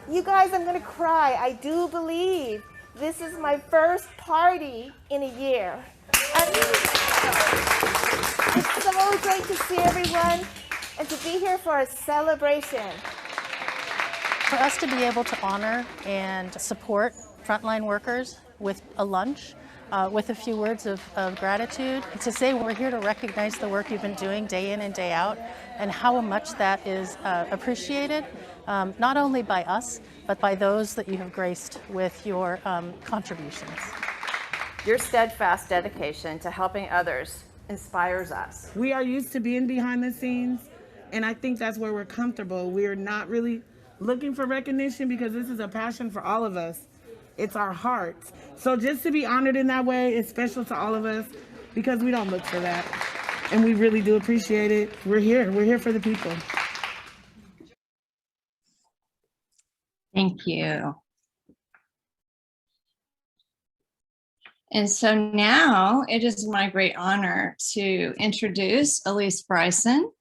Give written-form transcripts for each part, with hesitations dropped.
You guys, I'm gonna cry. I do believe this is my first party in a year. It's so great to see everyone and to be here for a celebration. For us to be able to honor and support frontline workers with a lunch, with a few words of gratitude, to say we're here to recognize the work you've been doing day in and day out and how much that is appreciated, not only by us, but by those that you have graced with your contributions. Your steadfast dedication to helping others inspires us. We are used to being behind the scenes, and I think that's where we're comfortable. We're not really looking for recognition because this is a passion for all of us. It's our hearts. So just to be honored in that way is special to all of us because we don't look for that. And we really do appreciate it. We're here for the people. Thank you. And so now it is my great honor to introduce Alysse Bryson.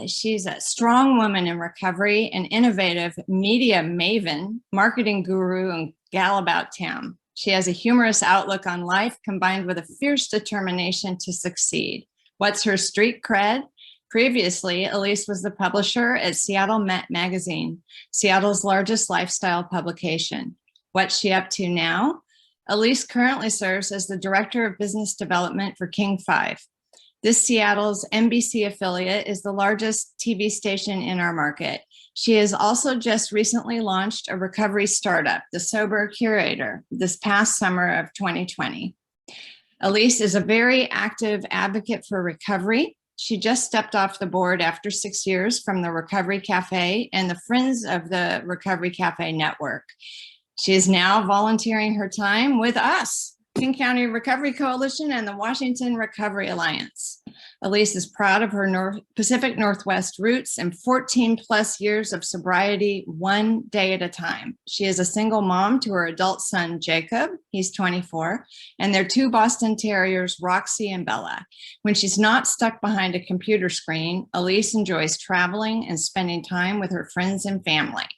She's a strong woman in recovery, an innovative media maven, marketing guru, and gal about town. She has a humorous outlook on life combined with a fierce determination to succeed. What's her street cred? Previously, Alysse was the publisher at Seattle Met Magazine, Seattle's largest lifestyle publication. What's she up to now? Alysse currently serves as the Director of Business Development for King 5. This Seattle's NBC affiliate is the largest TV station in our market. She has also just recently launched a recovery startup, the Sober Curator, this past summer of 2020. Alysse is a very active advocate for recovery. She just stepped off the board after 6 years from the Recovery Cafe and the Friends of the Recovery Cafe Network. She is now volunteering her time with us, King County Recovery Coalition and the Washington Recovery Alliance. Alysse is proud of her Pacific Northwest roots and 14 plus years of sobriety, one day at a time. She is a single mom to her adult son, Jacob, he's 24, and their two Boston Terriers, Roxy and Bella. When she's not stuck behind a computer screen, Alysse enjoys traveling and spending time with her friends and family.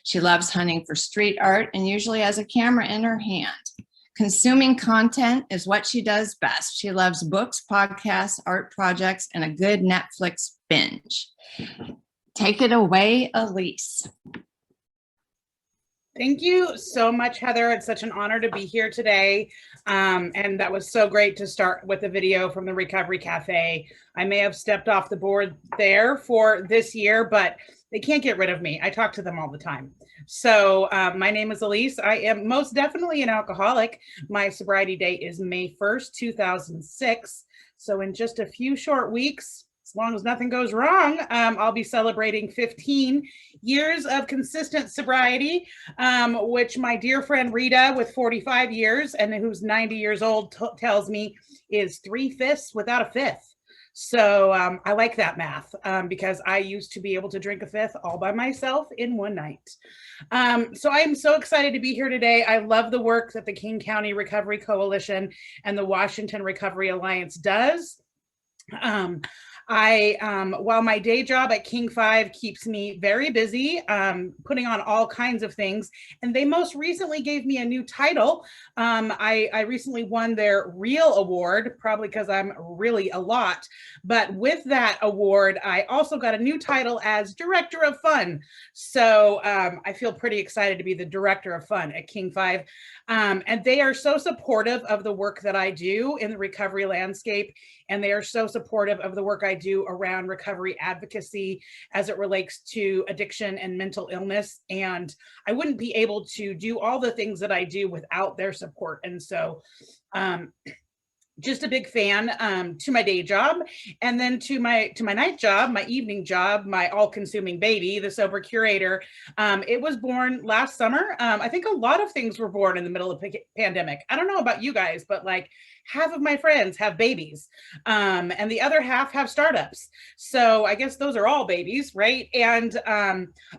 She loves hunting for street art and usually has a camera in her hand. Consuming content is what she does best. She loves books, podcasts, art projects, and a good Netflix binge. Take it away, Alysse. Thank you so much, Heather. It's such an honor to be here today. And that was so great to start with the video from the Recovery Cafe. I may have stepped off the board there for this year, but they can't get rid of me. I talk to them all the time. So my name is Alysse. I am most definitely an alcoholic. My sobriety date is May 1st, 2006. So in just a few short weeks, as long as nothing goes wrong, I'll be celebrating 15 years of consistent sobriety, which my dear friend Rita with 45 years and who's 90 years old tells me is 3/5 without a fifth. So I like that math because I used to be able to drink a fifth all by myself in one night. So I am so excited to be here today. I love the work that the King County Recovery Coalition and the Washington Recovery Alliance does. While my day job at King 5 keeps me very busy, putting on all kinds of things, and they most recently gave me a new title. I recently won their Real Award, probably because I'm really a lot, but with that award, I also got a new title as Director of Fun. So I feel pretty excited to be the Director of Fun at King 5. And they are so supportive of the work that I do in the recovery landscape. And they are so supportive of the work I do around recovery advocacy as it relates to addiction and mental illness. And I wouldn't be able to do all the things that I do without their support. And so just a big fan to my day job, and then to my night job, my evening job, my all-consuming baby, the Sober Curator. It was born last summer. I think a lot of things were born in the middle of the pandemic. I don't know about you guys, but like half of my friends have babies, and the other half have startups. So I guess those are all babies, right? And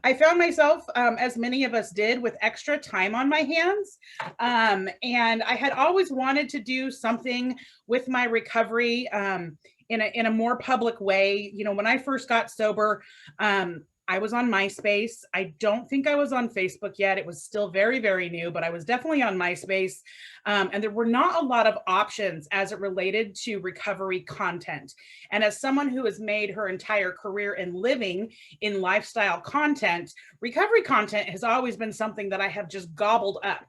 I found myself, as many of us did, with extra time on my hands. And I had always wanted to do something with my recovery in a more public way. You know, when I first got sober, I was on MySpace. I don't think I was on Facebook yet. It was still very, very new, but I was definitely on MySpace. And there were not a lot of options as it related to recovery content. And as someone who has made her entire career in living in lifestyle content, recovery content has always been something that I have just gobbled up.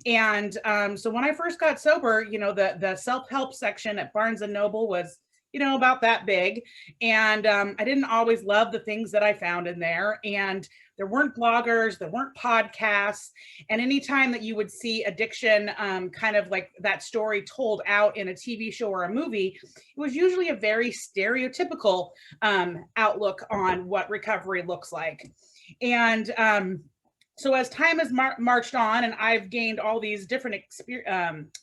And so when I first got sober, you know, the self-help section at Barnes and Noble was, you know, about that big. And I didn't always love the things that I found in there. And there weren't bloggers, there weren't podcasts. And anytime that you would see addiction, kind of like that story told out in a TV show or a movie, it was usually a very stereotypical outlook on what recovery looks like. And so as time has marched on and I've gained all these different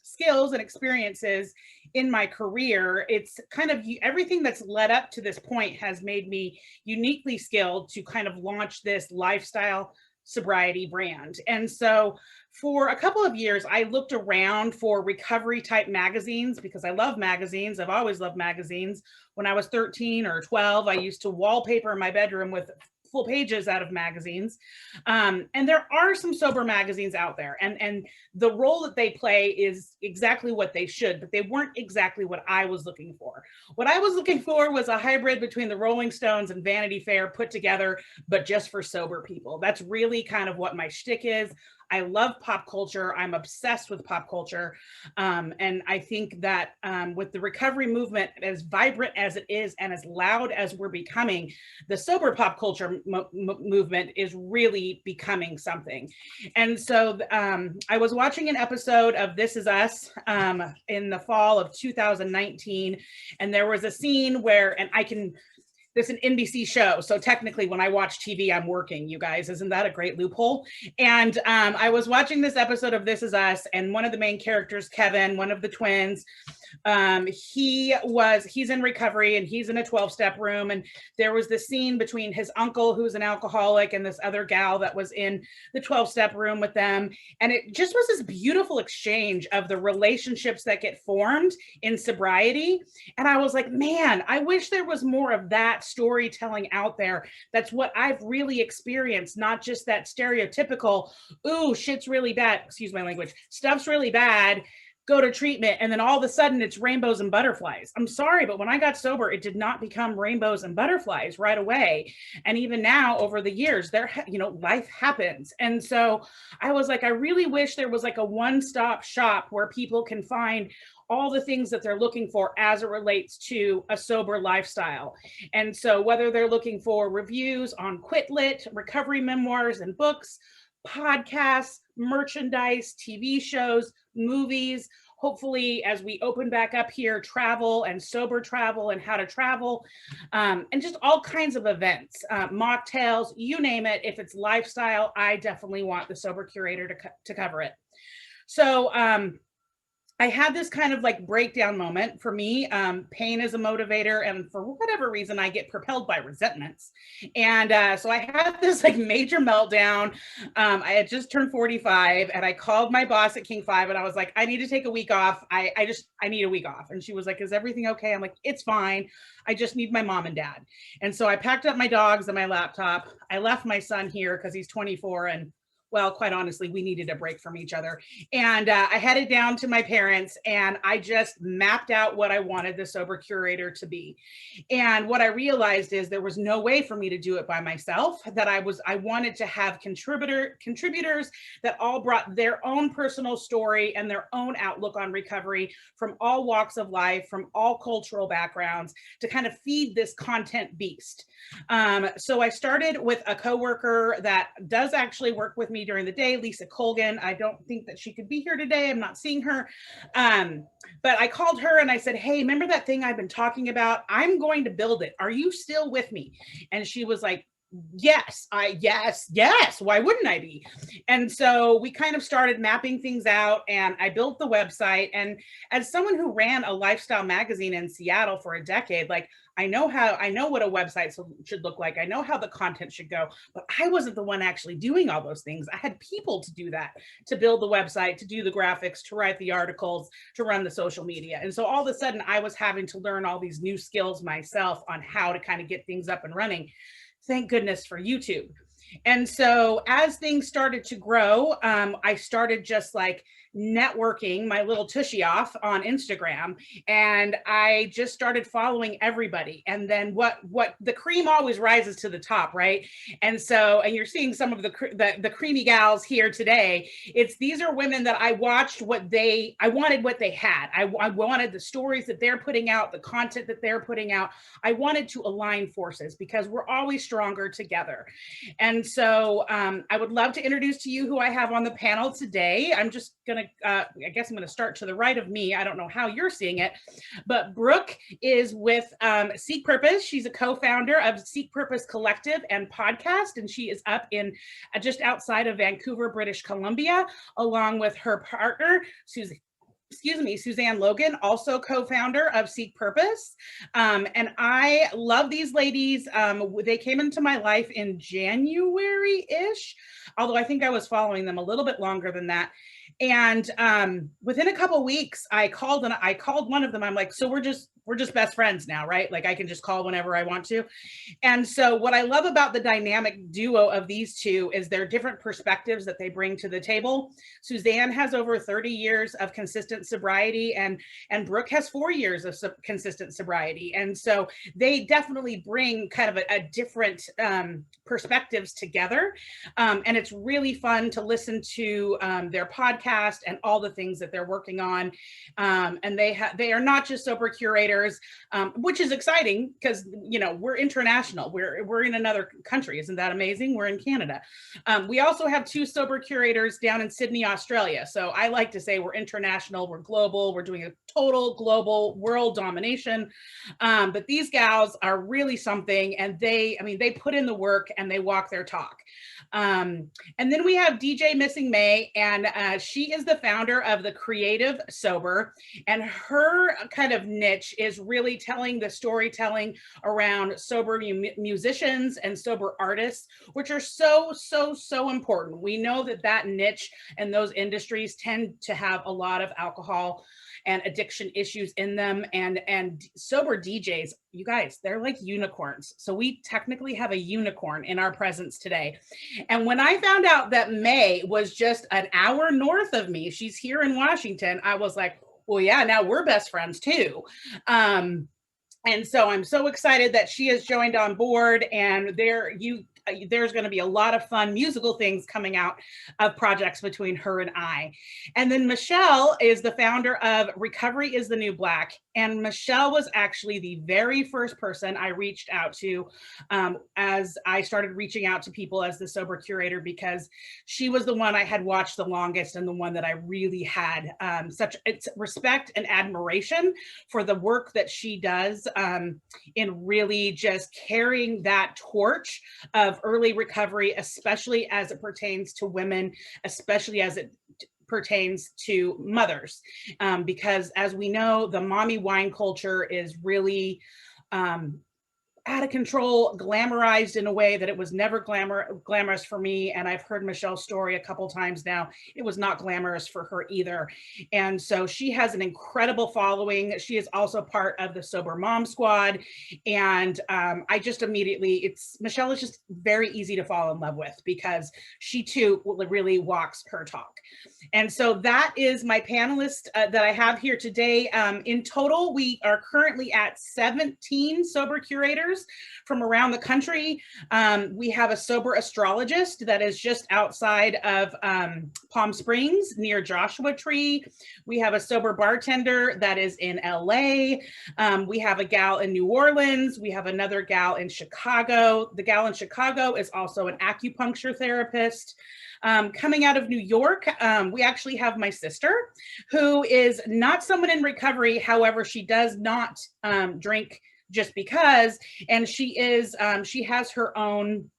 skills and experiences in my career, it's kind of everything that's led up to this point has made me uniquely skilled to kind of launch this lifestyle sobriety brand. And so for a couple of years, I looked around for recovery type magazines because I love magazines. I've always loved magazines. When I was 13 or 12, I used to wallpaper my bedroom with full pages out of magazines. And there are some sober magazines out there, and the role that they play is exactly what they should, but they weren't exactly what I was looking for. What I was looking for was a hybrid between the Rolling Stones and Vanity Fair put together, but just for sober people. That's really kind of what my shtick is. I love pop culture. I'm obsessed with pop culture. And I think that with the recovery movement, as vibrant as it is and as loud as we're becoming, the sober pop culture movement is really becoming something. And so I was watching an episode of This Is Us in the fall of 2019. And there was a scene where, and it's an NBC show. So technically when I watch TV, I'm working, you guys. Isn't that a great loophole? And I was watching this episode of This Is Us, and one of the main characters, Kevin, one of the twins, he's in recovery and he's in a 12-step room. And there was this scene between his uncle, who's an alcoholic, and this other gal that was in the 12-step room with them. And it just was this beautiful exchange of the relationships that get formed in sobriety. And I was like, man, I wish there was more of that storytelling out there. That's what I've really experienced, not just that stereotypical, ooh, shit's really bad, excuse my language, stuff's really bad, go to treatment, and then all of a sudden it's rainbows and butterflies. I'm sorry, but when I got sober, it did not become rainbows and butterflies right away. And even now, over the years, life happens. And so I was like, I really wish there was like a one-stop shop where people can find all the things that they're looking for as it relates to a sober lifestyle. And so whether they're looking for reviews on Quit Lit, recovery memoirs and books, podcasts, merchandise, TV shows, movies, hopefully as we open back up here, travel and sober travel and how to travel, and just all kinds of events, mocktails, you name it. If it's lifestyle, I definitely want the Sober Curator to cover it. So I had this kind of like breakdown moment for me. Pain is a motivator, and for whatever reason, I get propelled by resentments. And so I had this like major meltdown. I had just turned 45, and I called my boss at King 5, and I was like, I need to take a week off. I need a week off. And she was like, is everything okay? I'm like, it's fine. I just need my mom and dad. And so I packed up my dogs and my laptop. I left my son here because he's 24, and well, quite honestly, we needed a break from each other. And I headed down to my parents, and I just mapped out what I wanted the Sober Curator to be. And what I realized is there was no way for me to do it by myself, that I wanted to have contributors that all brought their own personal story and their own outlook on recovery from all walks of life, from all cultural backgrounds, to kind of feed this content beast. So I started with a coworker that does actually work with me during the day, Lisa Colgan. I don't think that she could be here today. I'm not seeing her. But I called her and I said, hey, remember that thing I've been talking about? I'm going to build it. Are you still with me? And she was like, yes. Why wouldn't I be? And so we kind of started mapping things out, and I built the website. And as someone who ran a lifestyle magazine in Seattle for a decade, like I know what a website should look like. I know how the content should go, but I wasn't the one actually doing all those things. I had people to do that, to build the website, to do the graphics, to write the articles, to run the social media. And so all of a sudden I was having to learn all these new skills myself on how to kind of get things up and running. Thank goodness for YouTube. And so as things started to grow, I started just like networking my little tushy off on Instagram, and I just started following everybody. And then what the cream always rises to the top, right? And so, and you're seeing some of the creamy gals here today. These are women that I watched I wanted what they had. I wanted the stories that they're putting out, the content that they're putting out. I wanted to align forces because we're always stronger together. And so I would love to introduce to you who I have on the panel today. I'm just gonna, I guess I'm gonna start to the right of me. I don't know how you're seeing it, but Brook is with Seek Purpose. She's a co-founder of Seek Purpose Collective and podcast, and she is up in just outside of Vancouver, British Columbia, along with her partner, Suzanne Logan, also co-founder of Seek Purpose. And I love these ladies. They came into my life in January-ish, although I think I was following them a little bit longer than that. And within a couple weeks, I called one of them. I'm like, so we're just best friends now, right? Like I can just call whenever I want to. And so what I love about the dynamic duo of these two is their different perspectives that they bring to the table. Suzanne has over 30 years of consistent sobriety, and Brook has 4 years of consistent sobriety. And so they definitely bring kind of a different perspectives together. And it's really fun to listen to their podcast and all the things that they're working on. And they are not just sober curators, which is exciting because, you know, we're international. We're in another country. Isn't that amazing? We're in Canada. We also have 2 sober curators down in Sydney, Australia. So I like to say we're international, we're global, we're doing a total global world domination. But these gals are really something, and they put in the work and they walk their talk. And then we have DJ Missing Mei, and she is the founder of The Creative Sober, and her kind of niche is really telling the storytelling around sober musicians and sober artists, which are so important. We know that niche and those industries tend to have a lot of alcohol and addiction issues in them, and sober DJs, you guys, they're like unicorns. So we technically have a unicorn in our presence today. And when I found out that May was just an hour north of me, she's here in Washington, I was like, well, yeah, now we're best friends too. And so I'm so excited that she has joined on board, and there's going to be a lot of fun musical things coming out of projects between her and I. And then Michelle is the founder of Recovery is the New Black. And Michelle was actually the very first person I reached out to as I started reaching out to people as the sober curator, because she was the one I had watched the longest and the one that I really had such respect and admiration for the work that she does in really just carrying that torch of early recovery, especially as it pertains to women, especially as it pertains to mothers, because as we know, the mommy wine culture is really out of control, glamorized in a way that it was never glamorous for me. And I've heard Michelle's story a couple times now. It was not glamorous for her either. And so she has an incredible following. She is also part of the Sober Mom Squad. And I just immediately, Michelle is just very easy to fall in love with, because she too really walks her talk. And so that is my panelist that I have here today. In total, we are currently at 17 sober curators from around the country. We have a sober astrologist that is just outside of Palm Springs near Joshua Tree. We have a sober bartender that is in LA. We have a gal in New Orleans. We have another gal in Chicago. The gal in Chicago is also an acupuncture therapist. Coming out of New York, we actually have my sister, who is not someone in recovery. However, she does not drink just because, and she has her own,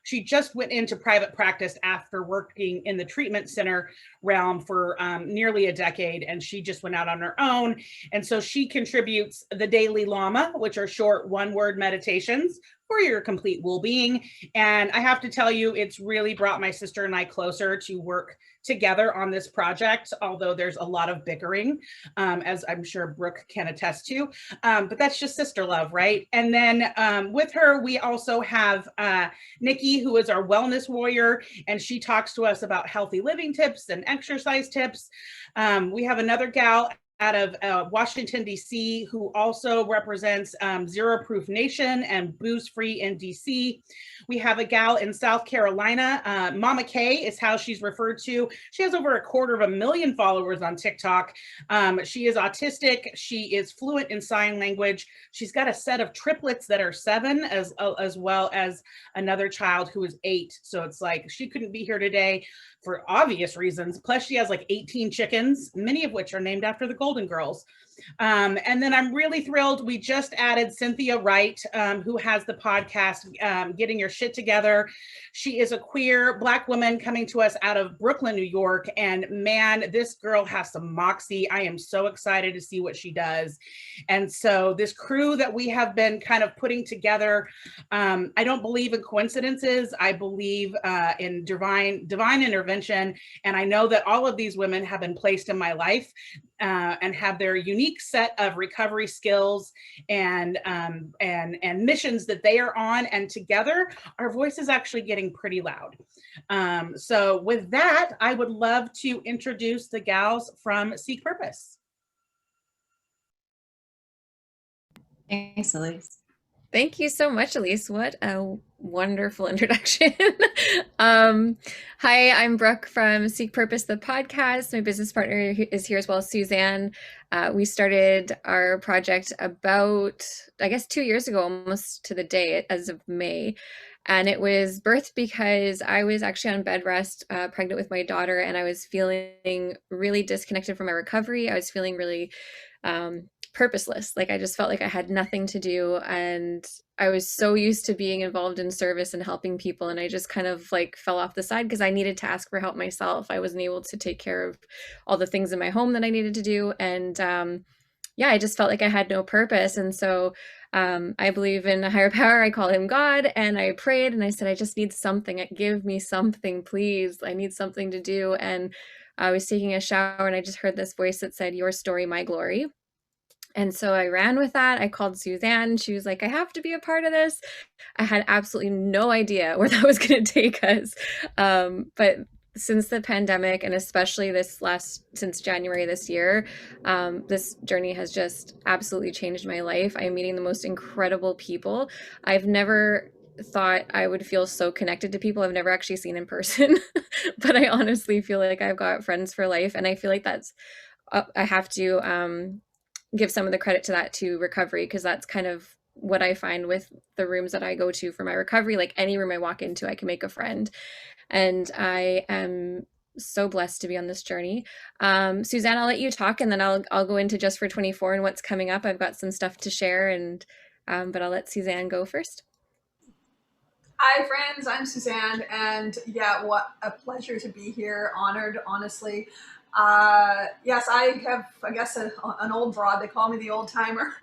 she just went into private practice after working in the treatment center realm for nearly a decade, and she just went out on her own. And so she contributes the Daily Lama, which are short one-word meditations for your complete well-being. And I have to tell you, it's really brought my sister and I closer to work together on this project, although there's a lot of bickering, as I'm sure Brooke can attest to. But that's just sister love, right? And then with her, we also have Nikki, who is our wellness warrior, and she talks to us about healthy living tips and exercise tips. We have another gal out of Washington, D.C., who also represents Zero Proof Nation and Booze Free in D.C. We have a gal in South Carolina. Mama K is how she's referred to. She has over 250,000 followers on TikTok. She is autistic. She is fluent in sign language. She's got a set of triplets that are 7, as well as another child who is 8. So it's like she couldn't be here today for obvious reasons. Plus, she has like 18 chickens, many of which are named after the Golden Girls. And then I'm really thrilled. We just added Cynthia Wright, who has the podcast, Getting Your Shit Together. She is a queer Black woman coming to us out of Brooklyn, New York. And man, this girl has some moxie. I am so excited to see what she does. And so this crew that we have been kind of putting together, I don't believe in coincidences. I believe in divine intervention. And I know that all of these women have been placed in my life and have their unique set of recovery skills and missions that they are on. And together, our voice is actually getting pretty loud. So with that, I would love to introduce the gals from Seek Purpose. Thanks, Alysse. Thank you so much, Alysse. What a wonderful introduction. Hi, I'm Brooke from Seek Purpose, the podcast. My business partner is here as well, Suzanne. We started our project about, I guess, 2 years ago, almost to the day as of May. And it was birthed because I was actually on bed rest, pregnant with my daughter, and I was feeling really disconnected from my recovery. I was feeling really purposeless. Like I just felt like I had nothing to do, and I was so used to being involved in service and helping people, and I just kind of like fell off the side because I needed to ask for help myself. I wasn't able to take care of all the things in my home that I needed to do, and I just felt like I had no purpose. And so I believe in a higher power. I call him God, and I prayed and I said, I just need something. Give me something, please. I need something to do. And I was taking a shower and I just heard this voice that said, "Your story, my glory." And so I ran with that. I called Suzanne. She was like, I have to be a part of this. I had absolutely no idea where that was going to take us. But since the pandemic, and especially since January this year, this journey has just absolutely changed my life. I'm meeting the most incredible people. I've never thought I would feel so connected to people I've never actually seen in person, but I honestly feel like I've got friends for life. And I feel like I have to give some of the credit to that to recovery, because that's kind of what I find with the rooms that I go to for my recovery. Like any room I walk into, I can make a friend. And I am so blessed to be on this journey. Suzanne, I'll let you talk, and then I'll go into Just for 24 and what's coming up. I've got some stuff to share, and but I'll let Suzanne go first. Hi friends, I'm Suzanne, and yeah, what a pleasure to be here. Honored, honestly. Yes, I have, I guess, an old broad. They call me the old timer,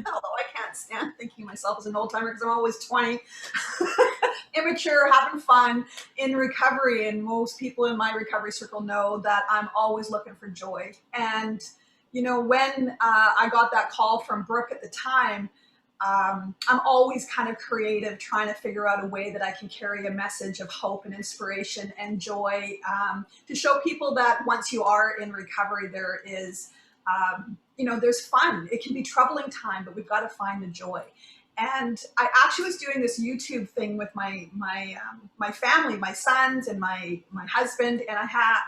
although I can't stand thinking of myself as an old timer because I'm always 20, immature, having fun in recovery. And most people in my recovery circle know that I'm always looking for joy. And, you know, when I got that call from Brooke at the time, I'm always kind of creative, trying to figure out a way that I can carry a message of hope and inspiration and joy to show people that once you are in recovery, there is, you know, there's fun. It can be troubling time, but we've got to find the joy. And I actually was doing this YouTube thing with my family, my sons and my husband, and I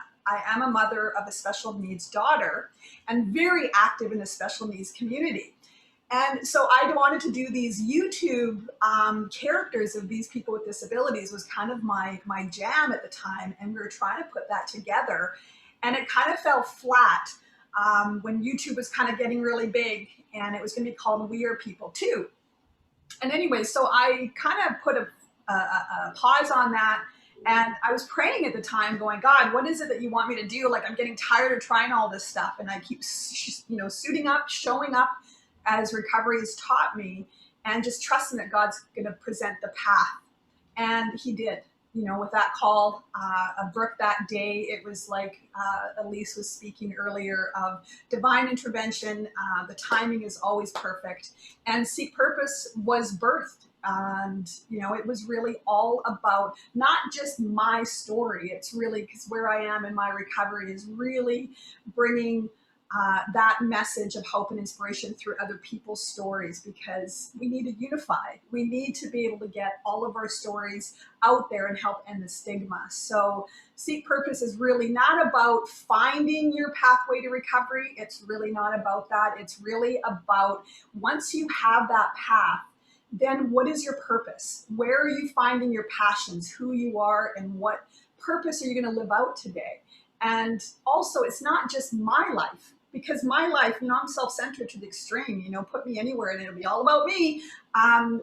am a mother of a special needs daughter and very active in the special needs community. And so I wanted to do these YouTube characters of these people with disabilities. Was kind of my jam at the time. And we were trying to put that together. And it kind of fell flat when YouTube was kind of getting really big, and it was going to be called We Are People Too. And anyway, so I kind of put a pause on that. And I was praying at the time going, God, what is it that you want me to do? Like, I'm getting tired of trying all this stuff. And I keep, you know, suiting up, showing up as recovery has taught me, and just trusting that God's going to present the path. And he did. with that call of Brook that day, it was like Alysse was speaking earlier of divine intervention. The timing is always perfect. And Seek Purpose was birthed. And, it was really all about not just my story. It's really because where I am in my recovery is really bringing that message of hope and inspiration through other people's stories, because we need to unify. We need to be able to get all of our stories out there and help end the stigma. So Seek Purpose is really not about finding your pathway to recovery. It's really not about that. It's really about, once you have that path, then what is your purpose? Where are you finding your passions, who you are, and what purpose are you going to live out today? And also, it's not just my life, because my life, I'm self-centered to the extreme, put me anywhere and it'll be all about me.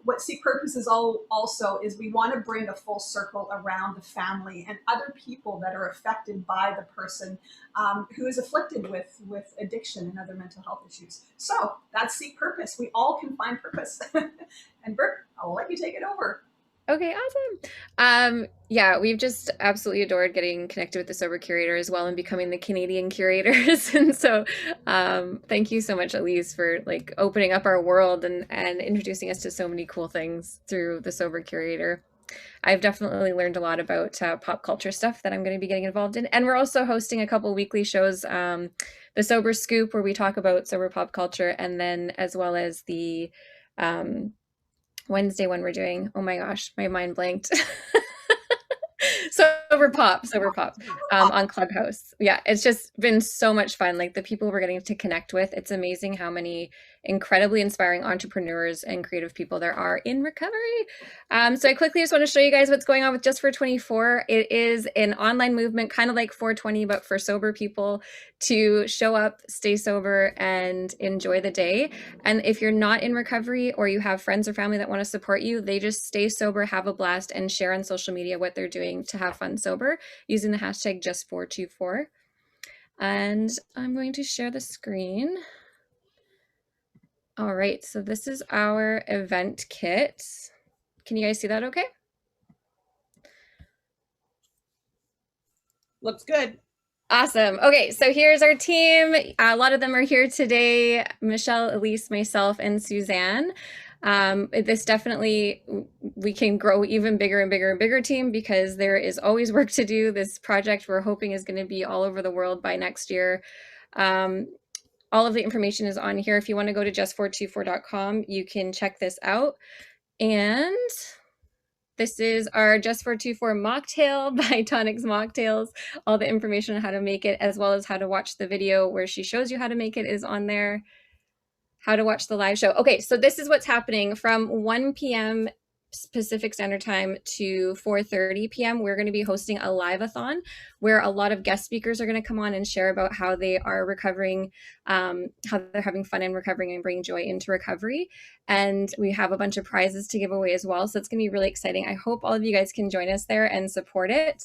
What Seek Purpose is also is we want to bring a full circle around the family and other people that are affected by the person who is afflicted with addiction and other mental health issues. So that's Seek Purpose. We all can find purpose. And Brook, I'll let you take it over. Okay, awesome. Yeah, we've just absolutely adored getting connected with the Sober Curator as well and becoming the Canadian curators. And so thank you so much, Alysse, for opening up our world and introducing us to so many cool things through the Sober Curator. I've definitely learned a lot about pop culture stuff that I'm going to be getting involved in. And we're also hosting a couple weekly shows, the Sober Scoop, where we talk about sober pop culture, and then as well as the Wednesday one we're doing, oh my gosh, my mind blanked. Sober Pop on Clubhouse. Yeah, it's just been so much fun. The people we're getting to connect with, it's amazing how many incredibly inspiring entrepreneurs and creative people there are in recovery. So I quickly just want to show you guys what's going on with Just for 24. It is an online movement, kind of like 420, but for sober people to show up, stay sober, and enjoy the day. And if you're not in recovery or you have friends or family that want to support you, they just stay sober, have a blast, and share on social media what they're doing to have fun sober using the hashtag Just424. And I'm going to share the screen. All right, so this is our event kit. Can you guys see that okay? Looks good. Awesome. Okay, so here's our team. A lot of them are here today. Michelle, Alysse, myself, and Suzanne. This definitely, we can grow even bigger and bigger and bigger team, because there is always work to do. This project we're hoping is going to be all over the world by next year. All of the information is on here. If you want to go to just424.com, you can check this out. And this is our Just for 24 mocktail by Tonic's Mocktails. All the information on how to make it, as well as how to watch the video where she shows you how to make it, is on there. How to watch the live show. Okay, so this is what's happening from 1 p.m. Pacific Standard Time to 4:30 p.m. We're going to be hosting a live-a-thon where a lot of guest speakers are going to come on and share about how they are recovering, how they're having fun in recovering and bringing joy into recovery. And we have a bunch of prizes to give away as well. So it's going to be really exciting. I hope all of you guys can join us there and support it.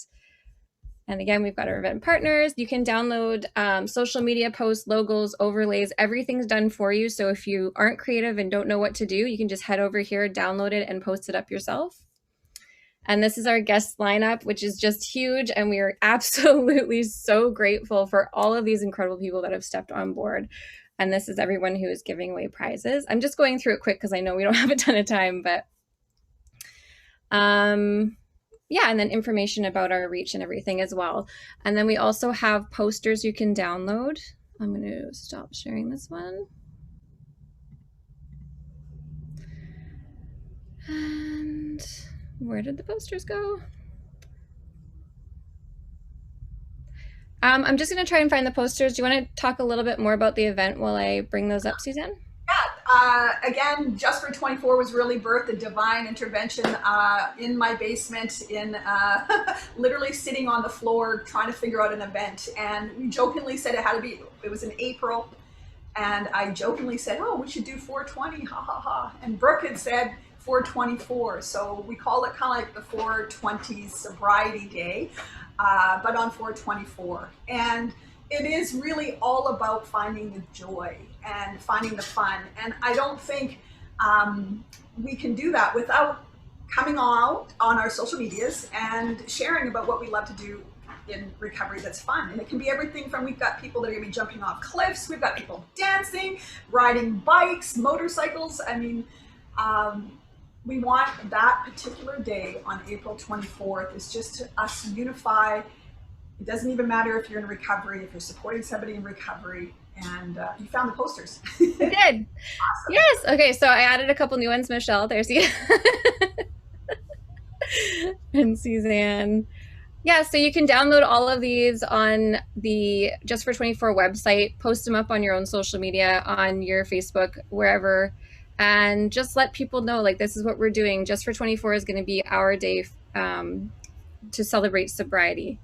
And again, we've got our event partners. You can download social media posts, logos, overlays, everything's done for you. So if you aren't creative and don't know what to do, you can just head over here, download it, and post it up yourself. And this is our guest lineup, which is just huge. And we are absolutely so grateful for all of these incredible people that have stepped on board. And this is everyone who is giving away prizes. I'm just going through it quick because I know we don't have a ton of time, but yeah, and then information about our reach and everything as well. And then we also have posters you can download. I'm going to stop sharing this one. And where did the posters go? I'm just going to try and find the posters. Do you want to talk a little bit more about the event while I bring those up, Suzanne? Again, Just for 24 was really birthed, a divine intervention in my basement, in literally sitting on the floor trying to figure out an event. And we jokingly said it was in April. And I jokingly said, oh, we should do 420, ha ha ha. And Brook had said 424. So we call it kind of like the 420 sobriety day, but on 424. And it is really all about finding the joy and finding the fun. And I don't think we can do that without coming out on our social medias and sharing about what we love to do in recovery that's fun. And it can be everything from, we've got people that are gonna be jumping off cliffs, we've got people dancing, riding bikes, motorcycles. I mean, we want that particular day on April 24th is just to us unify. It doesn't even matter if you're in recovery, if you're supporting somebody in recovery, and you found the posters. I did. Awesome. Yes. Okay. So I added a couple new ones, Michelle. There's you. And Suzanne. Yeah, so you can download all of these on the Just for 24 website, post them up on your own social media, on your Facebook, wherever, and just let people know, like, this is what we're doing. Just for 24 is going to be our day to celebrate sobriety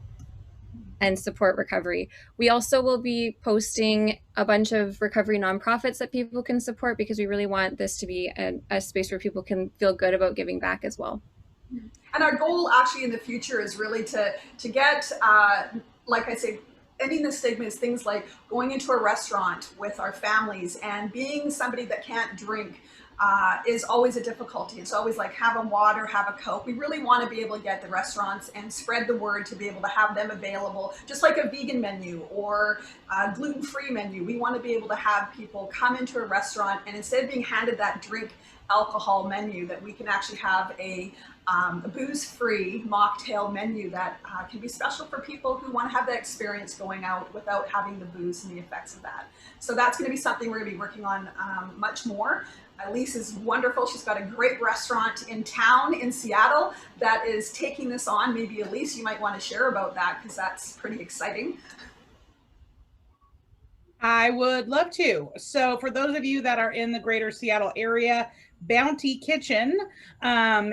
and support recovery. We also will be posting a bunch of recovery nonprofits that people can support, because we really want this to be a space where people can feel good about giving back as well. And our goal actually in the future is really to get, like I say, ending the stigma is things like going into a restaurant with our families, and being somebody that can't drink is always a difficulty. It's always like, have a water, have a Coke. We really want to be able to get the restaurants and spread the word to be able to have them available, just like a vegan menu or a gluten-free menu. We want to be able to have people come into a restaurant, and instead of being handed that drink alcohol menu, that we can actually have a booze-free mocktail menu that can be special for people who want to have that experience going out without having the booze and the effects of that. So that's going to be something we're going to be working on much more. Alysse is wonderful. She's got a great restaurant in town in Seattle that is taking this on. Maybe Alysse, you might want to share about that, because that's pretty exciting. I would love to. So for those of you that are in the greater Seattle area, Bounty Kitchen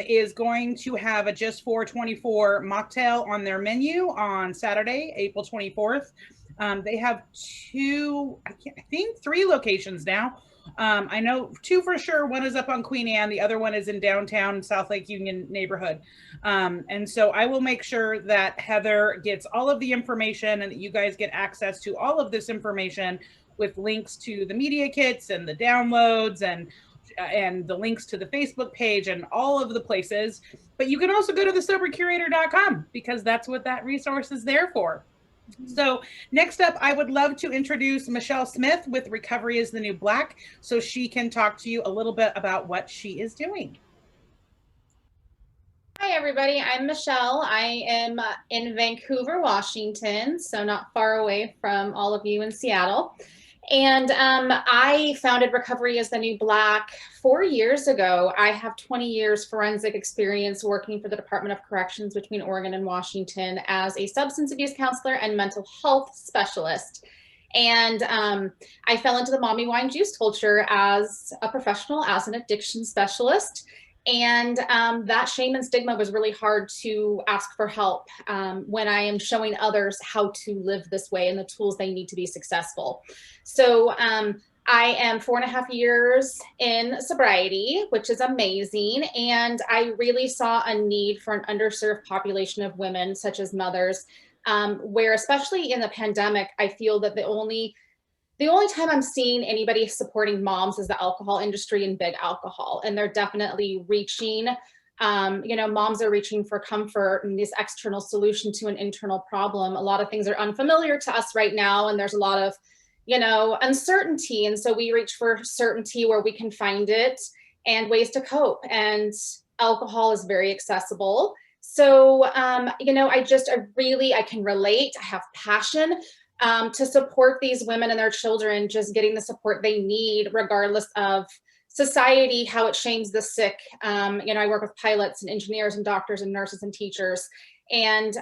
is going to have a Just for 24 mocktail on their menu on Saturday, April 24th. They have I think 3 locations now. I know 2 for sure. One is up on Queen Anne. The other one is in downtown South Lake Union neighborhood. And so I will make sure that Heather gets all of the information, and that you guys get access to all of this information with links to the media kits and the downloads and the links to the Facebook page and all of the places. But you can also go to the sobercurator.com, because that's what that resource is there for. So next up, I would love to introduce Michelle Smith with Recovery is the New Black, so she can talk to you a little bit about what she is doing. Hi, everybody. I'm Michelle. I am in Vancouver, Washington, so not far away from all of you in Seattle. And I founded Recovery is the New Black 4 years ago. I have 20 years forensic experience working for the Department of Corrections between Oregon and Washington as a substance abuse counselor and mental health specialist. And I fell into the mommy wine juice culture as a professional, as an addiction specialist. And that shame and stigma was really hard to ask for help when I am showing others how to live this way and the tools they need to be successful. So I am 4.5 years in sobriety, which is amazing. And I really saw a need for an underserved population of women, such as mothers, where especially in the pandemic, I feel that the only time I'm seeing anybody supporting moms is the alcohol industry and big alcohol. And they're definitely reaching, moms are reaching for comfort and this external solution to an internal problem. A lot of things are unfamiliar to us right now. And there's a lot of, uncertainty. And so we reach for certainty where we can find it and ways to cope. And alcohol is very accessible. So, I can relate. I have passion. To support these women and their children, just getting the support they need, regardless of society, how it shames the sick. I work with pilots and engineers and doctors and nurses and teachers. And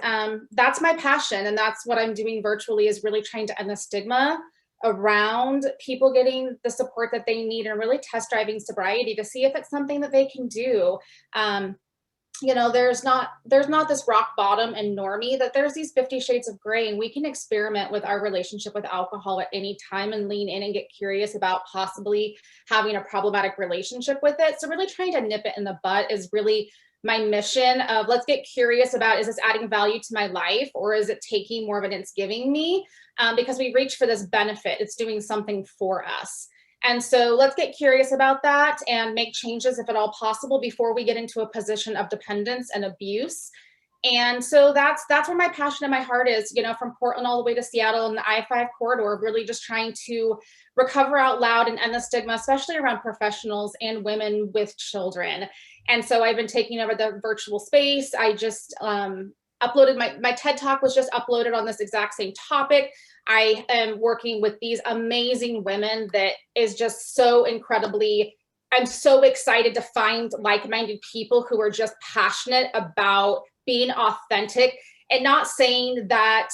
that's my passion. And that's what I'm doing virtually, is really trying to end the stigma around people getting the support that they need, and really test driving sobriety to see if it's something that they can do. There's not this rock bottom and normie, that there's these 50 shades of gray, and we can experiment with our relationship with alcohol at any time and lean in and get curious about possibly having a problematic relationship with it. So really trying to nip it in the bud is really my mission of, let's get curious about, is this adding value to my life, or is it taking more than it's giving me? Because we reach for this benefit, it's doing something for us. And so let's get curious about that and make changes if at all possible before we get into a position of dependence and abuse. And so that's where my passion and my heart is, you know, from Portland all the way to Seattle and the I-5 corridor, really just trying to recover out loud and end the stigma, especially around professionals and women with children. And so I've been taking over the virtual space. I just uploaded my TED Talk was just uploaded on this exact same topic. I am working with these amazing women that is just so incredibly, I'm so excited to find like-minded people who are just passionate about being authentic and not saying that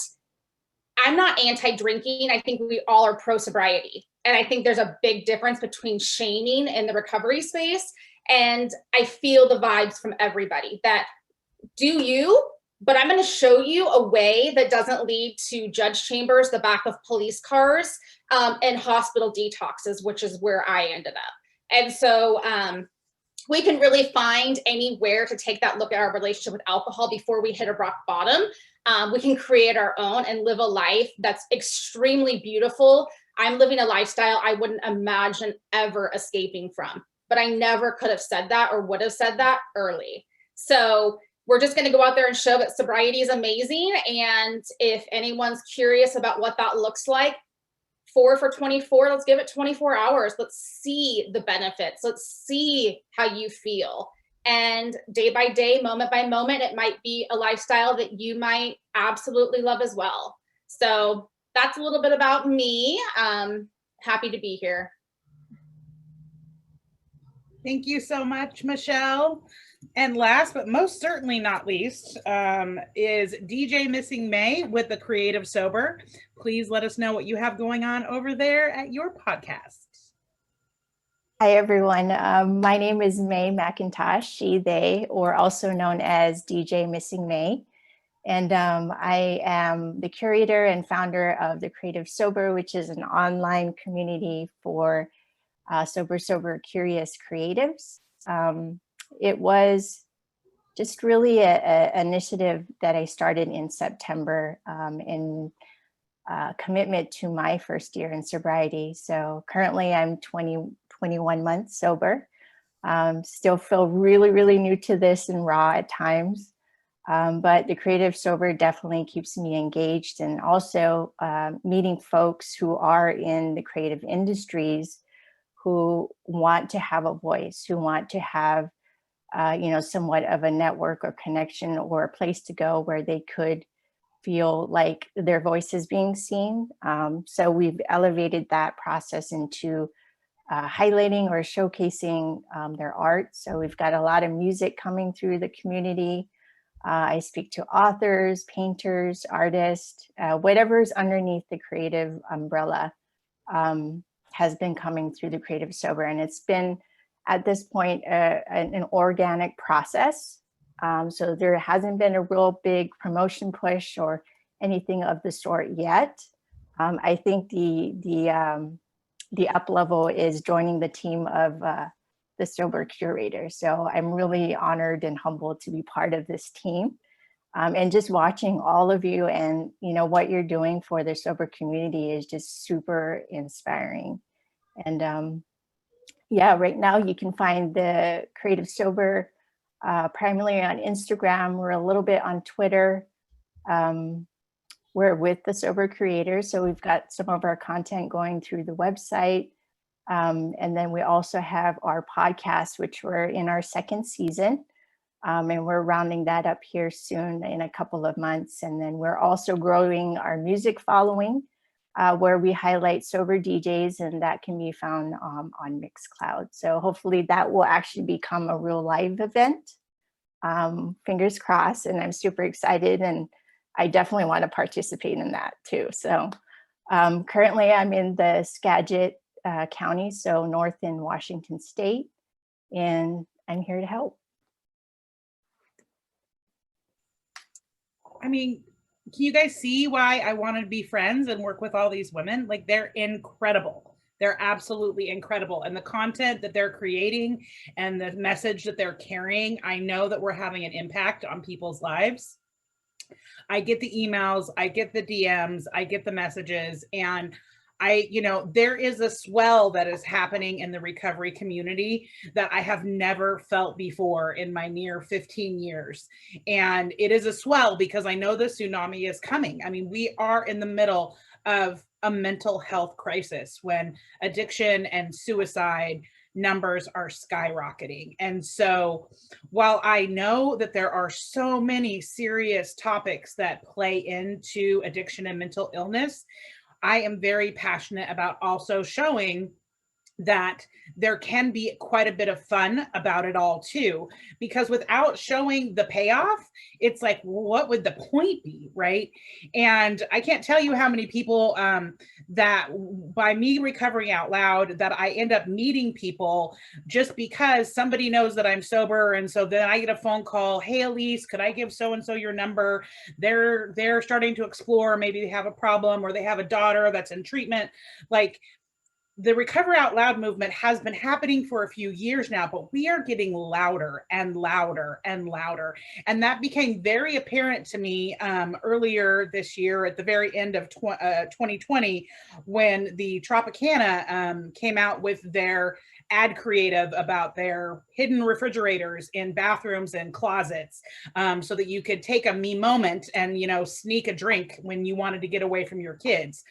I'm not anti-drinking. I think we all are pro-sobriety. And I think there's a big difference between shaming in the recovery space. And I feel the vibes from everybody that do you, but I'm going to show you a way that doesn't lead to judge chambers, the back of police cars, and hospital detoxes, which is where I ended up. And so we can really find anywhere to take that look at our relationship with alcohol before we hit a rock bottom. We can create our own and live a life that's extremely beautiful. I'm living a lifestyle I wouldn't imagine ever escaping from, but I never could have said that or would have said that early. So we're just going to go out there and show that sobriety is amazing. And if anyone's curious about what that looks like, 4 for 24, let's give it 24 hours. Let's see the benefits. Let's see how you feel. And day by day, moment by moment, it might be a lifestyle that you might absolutely love as well. So that's a little bit about me. Happy to be here. Thank you so much, Michelle. And last but most certainly not least is DJ Missing Mei with the Creative Sober. Please let us know what you have going on over there at your podcast. Hi, everyone. My name is May McIntosh, she, they, or also known as DJ Missing Mei. And I am the curator and founder of the Creative Sober, which is an online community for sober, curious creatives. It was just really an initiative that I started in September in commitment to my first year in sobriety. So currently I'm 21 months sober. Still feel really, really new to this and raw at times. But the Creative Sober definitely keeps me engaged, and also meeting folks who are in the creative industries who want to have a voice, who want to have somewhat of a network or connection or a place to go where they could feel like their voice is being seen. So we've elevated that process into highlighting or showcasing their art. So we've got a lot of music coming through the community. I speak to authors, painters, artists, whatever's underneath the creative umbrella has been coming through the Creative Sober. And it's been, at this point, an organic process. So there hasn't been a real big promotion push or anything of the sort yet. I think the up level is joining the team of the Sober Curator. So I'm really honored and humbled to be part of this team. And just watching all of you and what you're doing for the sober community is just super inspiring. And yeah, right now you can find the Creative Sober primarily on Instagram. We're a little bit on Twitter. We're with the Sober Creator, so we've got some of our content going through the website. And then we also have our podcast, which we're in our second season. And we're rounding that up here soon in a couple of months. And then we're also growing our music following, where we highlight sober DJs, and that can be found on Mixcloud. So hopefully that will actually become a real live event. Fingers crossed, and I'm super excited, and I definitely want to participate in that too. So currently I'm in the Skagit County, so north in Washington State, and I'm here to help. I mean, can you guys see why I wanted to be friends and work with all these women? Like, they're incredible. They're absolutely incredible. And the content that they're creating and the message that they're carrying, I know that we're having an impact on people's lives. I get the emails, I get the DMs, I get the messages, and there is a swell that is happening in the recovery community that I have never felt before in my near 15 years. And it is a swell because I know the tsunami is coming. I mean, we are in the middle of a mental health crisis when addiction and suicide numbers are skyrocketing. And so while I know that there are so many serious topics that play into addiction and mental illness, I am very passionate about also showing that there can be quite a bit of fun about it all too, because without showing the payoff, it's like, what would the point be, right? And I can't tell you how many people that by me recovering out loud, that I end up meeting people just because somebody knows that I'm sober. And so then I get a phone call, hey, Alysse, could I give so-and-so your number? They're starting to explore, maybe they have a problem or they have a daughter that's in treatment. Like, the Recover Out Loud movement has been happening for a few years now, but we are getting louder and louder and louder. And that became very apparent to me earlier this year at the very end of 2020, when the Tropicana came out with their ad creative about their hidden refrigerators in bathrooms and closets, so that you could take a me moment and, sneak a drink when you wanted to get away from your kids.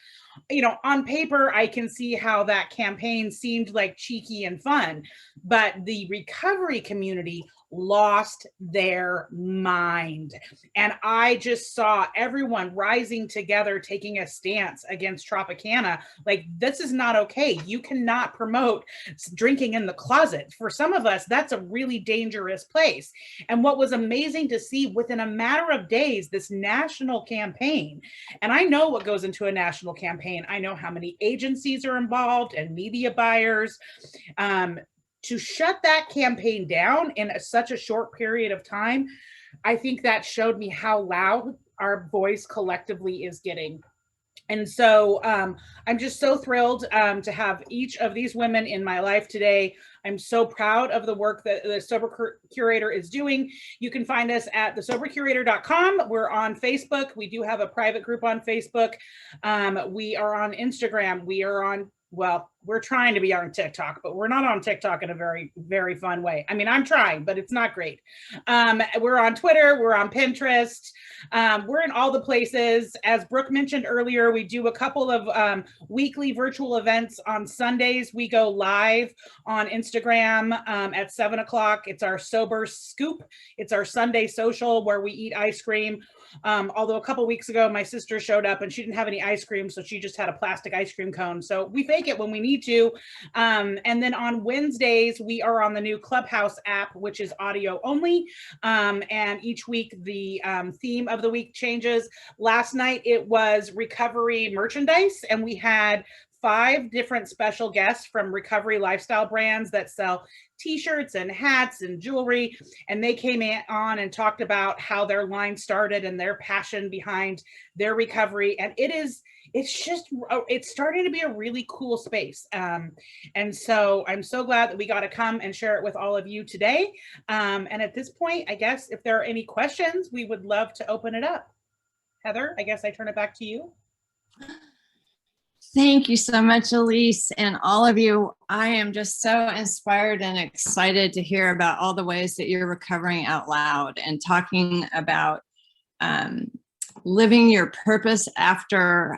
On paper, I can see how that campaign seemed like cheeky and fun, but the recovery community lost their mind. And I just saw everyone rising together, taking a stance against Tropicana. Like, this is not okay. You cannot promote drinking in the closet. For some of us, that's a really dangerous place. And what was amazing to see, within a matter of days, this national campaign, and I know what goes into a national campaign. I know how many agencies are involved and media buyers. To shut that campaign down in such a short period of time, I think that showed me how loud our voice collectively is getting. And so I'm just so thrilled to have each of these women in my life today. I'm so proud of the work that the Sober Curator is doing. You can find us at thesobercurator.com. We're on Facebook. We do have a private group on Facebook. We are on Instagram. We are on, well, we're trying to be on TikTok, but we're not on TikTok in a very, very fun way. I mean, I'm trying, but it's not great. We're on Twitter. We're on Pinterest. We're in all the places. As Brooke mentioned earlier, we do a couple of weekly virtual events on Sundays. We go live on Instagram at 7 o'clock. It's our Sober Scoop. It's our Sunday social where we eat ice cream. Although a couple weeks ago, my sister showed up and she didn't have any ice cream, so she just had a plastic ice cream cone. So we fake it when we need to. And then on Wednesdays, we are on the new Clubhouse app, which is audio only. And each week, the theme of the week changes. Last night, it was recovery merchandise, and we had 5 different special guests from recovery lifestyle brands that sell t-shirts and hats and jewelry. And they came on and talked about how their line started and their passion behind their recovery. And it's starting to be a really cool space. And so I'm so glad that we got to come and share it with all of you today. And at this point, I guess if there are any questions, we would love to open it up. Heather, I guess I turn it back to you. Thank you so much, Alysse, and all of you. I am just so inspired and excited to hear about all the ways that you're recovering out loud and talking about living your purpose after,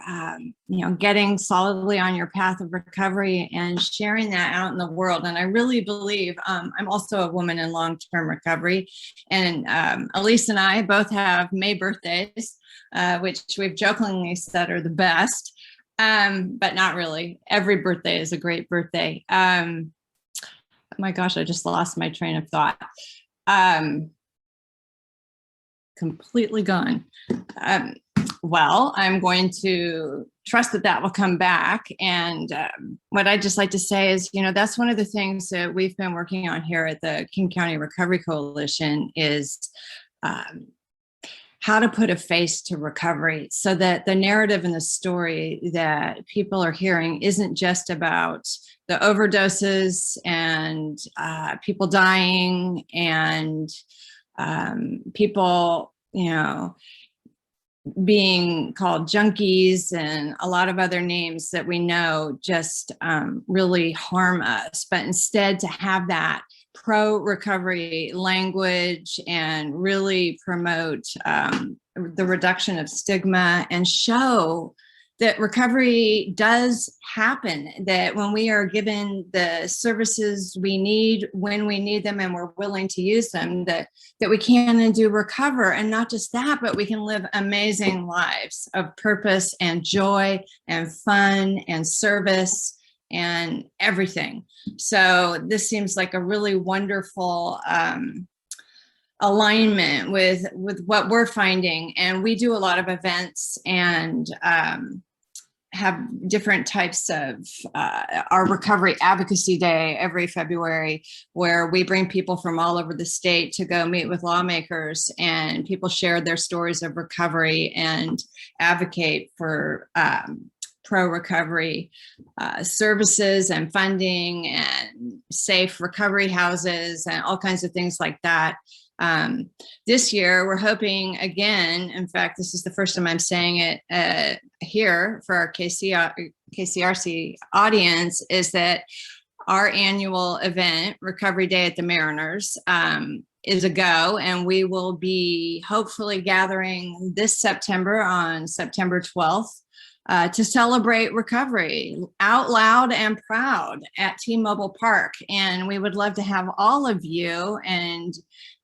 getting solidly on your path of recovery and sharing that out in the world. And I really believe, I'm also a woman in long-term recovery, and Alysse and I both have May birthdays, which we've jokingly said are the best. But not really. Every birthday is a great birthday. Oh my gosh, I just lost my train of thought. Completely gone. Well, I'm going to trust that will come back. And what I'd just like to say is, that's one of the things that we've been working on here at the King County Recovery Coalition is how to put a face to recovery so that the narrative and the story that people are hearing isn't just about the overdoses and people dying and people, being called junkies and a lot of other names that we know just really harm us. But instead to have that pro-recovery language and really promote the reduction of stigma and show that recovery does happen, that when we are given the services we need, when we need them, and we're willing to use them, that we can and do recover. And not just that, but we can live amazing lives of purpose and joy and fun and service and everything. So this seems like a really wonderful alignment with what we're finding. And we do a lot of events and have different types of our Recovery Advocacy Day every February, where we bring people from all over the state to go meet with lawmakers, and people share their stories of recovery and advocate for pro-recovery services and funding and safe recovery houses and all kinds of things like that. This year, we're hoping again, in fact, this is the first time I'm saying it here for our KCRC audience, is that our annual event, Recovery Day at the Mariners, is a go, and we will be hopefully gathering this September on September 12th to celebrate recovery out loud and proud at T-Mobile Park. And we would love to have all of you and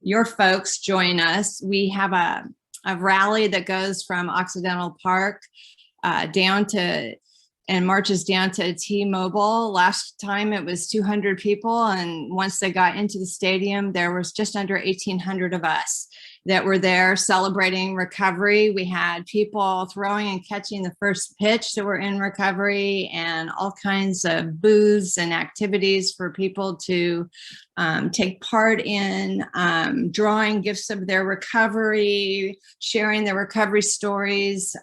your folks join us. We have a rally that goes from Occidental Park down to and marches down to T-Mobile. Last time it was 200 people, and once they got into the stadium, there was just under 1,800 of us that were there celebrating recovery. We had people throwing and catching the first pitch that were in recovery, and all kinds of booths and activities for people to take part in, drawing gifts of their recovery, sharing their recovery stories.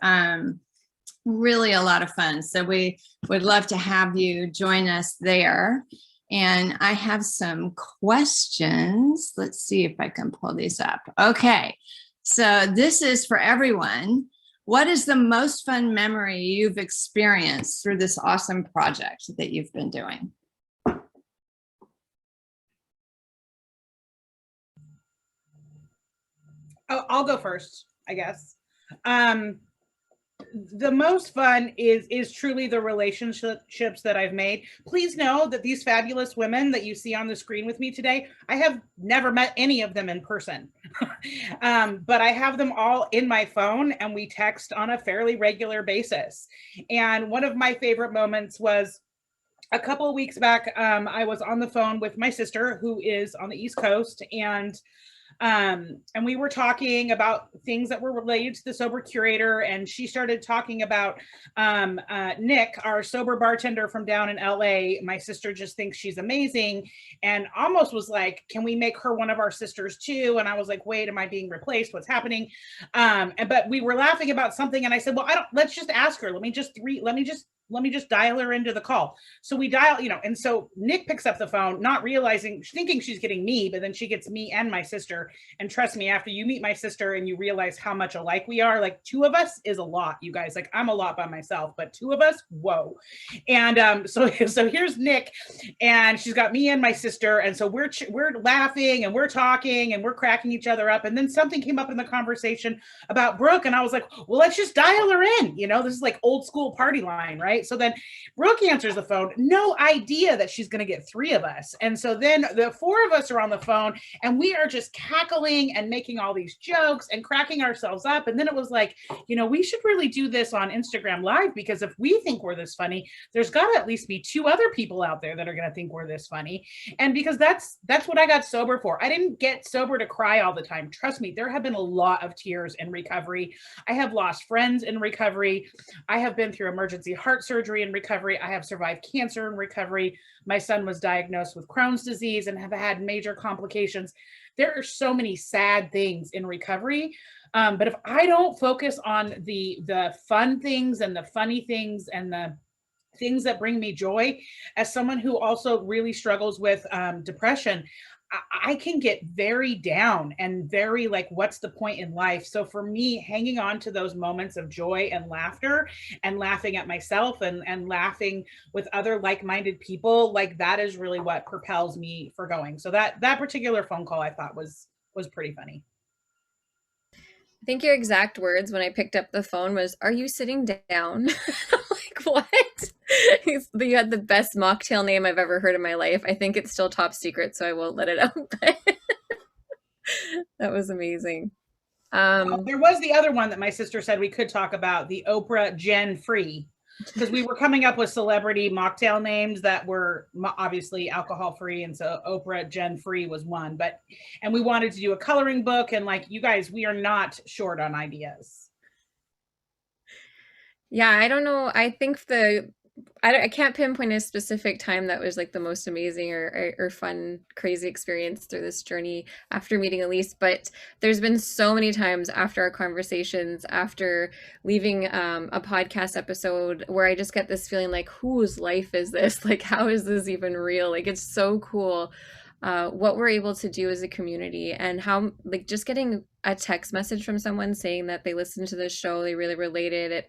Really a lot of fun. So we would love to have you join us there. And I have some questions. Let's see if I can pull these up. Okay, so this is for everyone. What is the most fun memory you've experienced through this awesome project that you've been doing? Oh, I'll go first, I guess. The most fun is truly the relationships that I've made. Please know that these fabulous women that you see on the screen with me today, I have never met any of them in person, but I have them all in my phone, and we text on a fairly regular basis. And one of my favorite moments was a couple of weeks back. I was on the phone with my sister, who is on the East Coast, and we were talking about things that were related to the Sober Curator, and she started talking about Nick, our sober bartender from down in LA. My sister just thinks she's amazing, and almost was like, can we make her one of our sisters too? And I was like, wait, am I being replaced? What's happening? But we were laughing about something, and I said, well, let's just ask her. Let me just dial her into the call. So we dial, and so Nick picks up the phone, not realizing, thinking she's getting me, but then she gets me and my sister. And trust me, after you meet my sister and you realize how much alike we are, like two of us is a lot, you guys. Like, I'm a lot by myself, but two of us, whoa. And so here's Nick, and she's got me and my sister. And so we're laughing and we're talking and we're cracking each other up. And then something came up in the conversation about Brook, and I was like, well, let's just dial her in. This is like old school party line, right? So then Brooke answers the phone, no idea that she's going to get three of us. And so then the four of us are on the phone, and we are just cackling and making all these jokes and cracking ourselves up. And then it was like, we should really do this on Instagram Live, because if we think we're this funny, there's got to at least be two other people out there that are going to think we're this funny. And because that's what I got sober for. I didn't get sober to cry all the time. Trust me, there have been a lot of tears in recovery. I have lost friends in recovery. I have been through emergency heart surgery in recovery. I have survived cancer in recovery. My son was diagnosed with Crohn's disease and have had major complications. There are so many sad things in recovery. But if I don't focus on the fun things and the funny things and the things that bring me joy, as someone who also really struggles with depression, I can get very down and very like, what's the point in life? So for me, hanging on to those moments of joy and laughter and laughing at myself and laughing with other like-minded people, like that is really what propels me for going. So that particular phone call I thought was pretty funny. I think your exact words when I picked up the phone was, "Are you sitting down?" I'm like, what? You had the best mocktail name I've ever heard in my life. I think it's still top secret, so I won't let it out. But that was amazing. There was the other one that my sister said we could talk about, the Oprah Jen Free, because we were coming up with celebrity mocktail names that were obviously alcohol free, and so Oprah Jen Free was one. And we wanted to do a coloring book, and like, you guys, we are not short on ideas. Yeah, I don't know. I think I can't pinpoint a specific time that was like the most amazing or fun, crazy experience through this journey after meeting Alysse. But there's been so many times after our conversations, after leaving a podcast episode, where I just get this feeling like, whose life is this? Like, how is this even real? Like, it's so cool what we're able to do as a community, and how like just getting a text message from someone saying that they listened to this show, they really related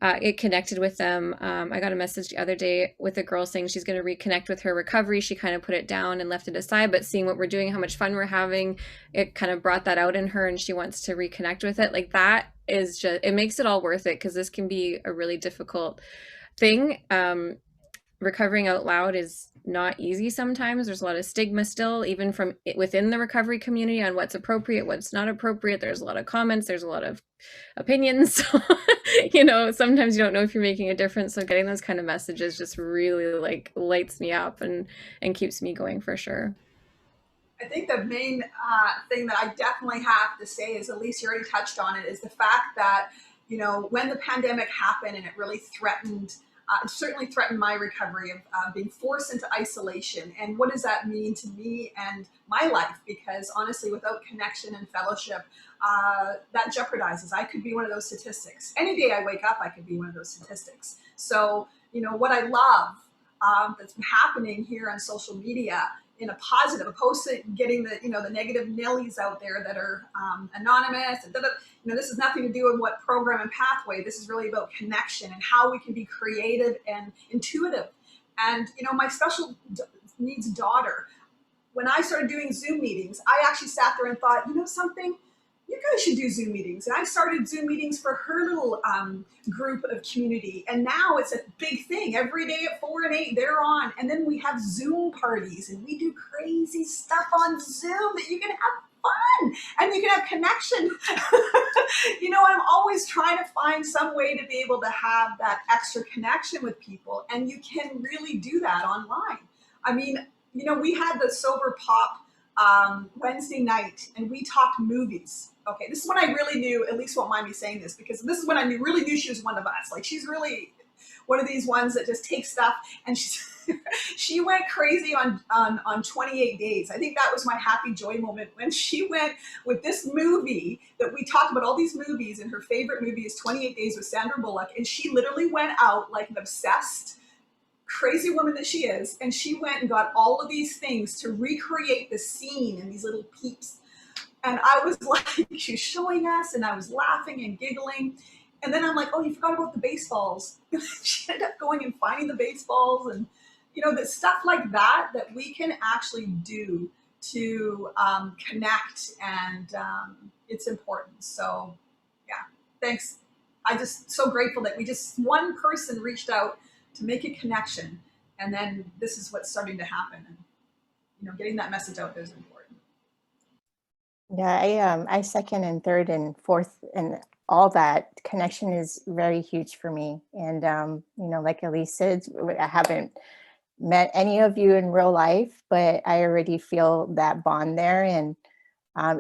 it connected with them. I got a message the other day with a girl saying she's going to reconnect with her recovery. She kind of put it down and left it aside, but seeing what we're doing, how much fun we're having, it kind of brought that out in her, and she wants to reconnect with it. Like, that is just, it makes it all worth it, because this can be a really difficult thing. Recovering out loud is not easy sometimes. There's a lot of stigma still, even from within the recovery community, on what's appropriate, what's not appropriate. There's a lot of comments, there's a lot of opinions. So, sometimes you don't know if you're making a difference. So getting those kind of messages just really like lights me up and keeps me going for sure. I think the main thing that I definitely have to say is, Alysse, you already touched on it, is the fact that, when the pandemic happened and it really threatened, it certainly threatened my recovery of being forced into isolation. And what does that mean to me and my life? Because honestly, without connection and fellowship, that jeopardizes. I could be one of those statistics. Any day I wake up, I could be one of those statistics. So, what I love that's been happening here on social media in a positive, opposed to getting the, the negative Nellies out there that are anonymous. And this has nothing to do with what program and pathway. This is really about connection and how we can be creative and intuitive. And, my special needs daughter, when I started doing Zoom meetings, I actually sat there and thought, something, you guys should do Zoom meetings. And I started Zoom meetings for her little group of community. And now it's a big thing. Every day at 4 and 8, they're on. And then we have Zoom parties and we do crazy stuff on Zoom that you can have fun and you can have connection. I'm always trying to find some way to be able to have that extra connection with people. And you can really do that online. I mean, we had the Sober Pop Wednesday night and we talked movies. Okay, this is when I really knew, Alysse won't mind me saying this, because this is when I really knew she was one of us. Like, she's really one of these ones that just takes stuff, and she went crazy on 28 Days. I think that was my happy joy moment when she went with this movie that we talked about, all these movies, and her favorite movie is 28 Days with Sandra Bullock, and she literally went out like an obsessed crazy woman that she is, and she went and got all of these things to recreate the scene and these little peeps. And I was like, she was showing us, and I was laughing and giggling. And then I'm like, oh, you forgot about the baseballs. She ended up going and finding the baseballs, and the stuff like that we can actually do to connect, and it's important. So yeah, thanks. I just so grateful that one person reached out to make a connection, and then this is what's starting to happen. And getting that message out there is important. Yeah, I second and third and fourth and all that. Connection is very huge for me. And, like Alysse said, I haven't met any of you in real life, but I already feel that bond there. And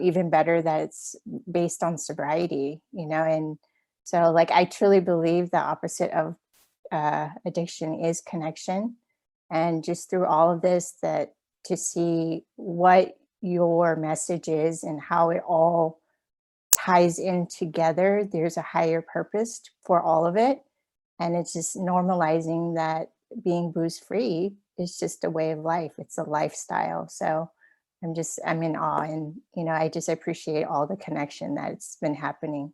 even better that it's based on sobriety, and so like, I truly believe the opposite of addiction is connection. And just through all of this, that to see what your message is and how it all ties in together, there's a higher purpose for all of it. And it's just normalizing that being booze free is just a way of life. It's a lifestyle. So I'm in awe, and, I just appreciate all the connection that's been happening,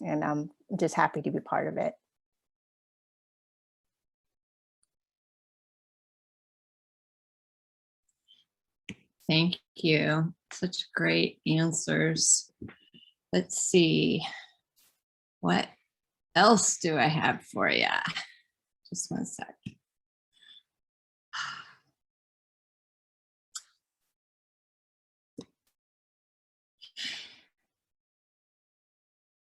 and I'm just happy to be part of it. Thank you. Such great answers. Let's see. What else do I have for you? Just one sec.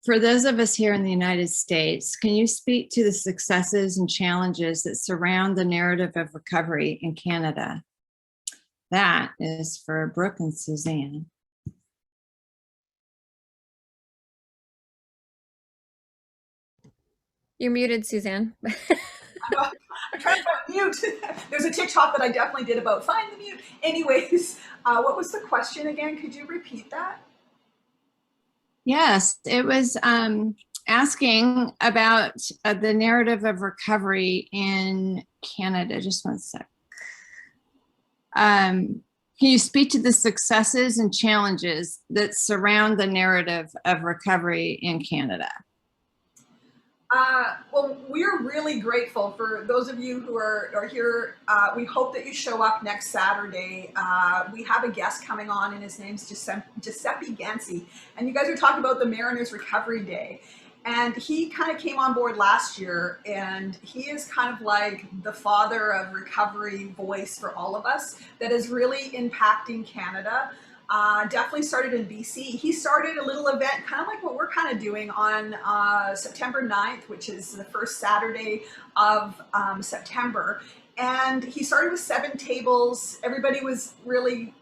For those of us here in the United States, can you speak to the successes and challenges that surround the narrative of recovery in Canada? That is for Brook and Suzanne. You're muted, Suzanne. I'm trying to find mute. There's a TikTok that I definitely did about find the mute. Anyways, what was the question again? Could you repeat that? Yes, it was asking about the narrative of recovery in Canada. Just one sec. Can you speak to the successes and challenges that surround the narrative of recovery in Canada? Well, we're really grateful for those of you who are here. We hope that you show up next Saturday. We have a guest coming on, and his name's Giuseppe Gansi. And you guys are talking about the Mariners Recovery Day. And he kind of came on board last year, and he is kind of like the father of recovery voice for all of us that is really impacting Canada. Definitely started in BC. He started a little event, kind of like what we're kind of doing on September 9th, which is the first Saturday of September. And he started with 7 tables. Everybody was really,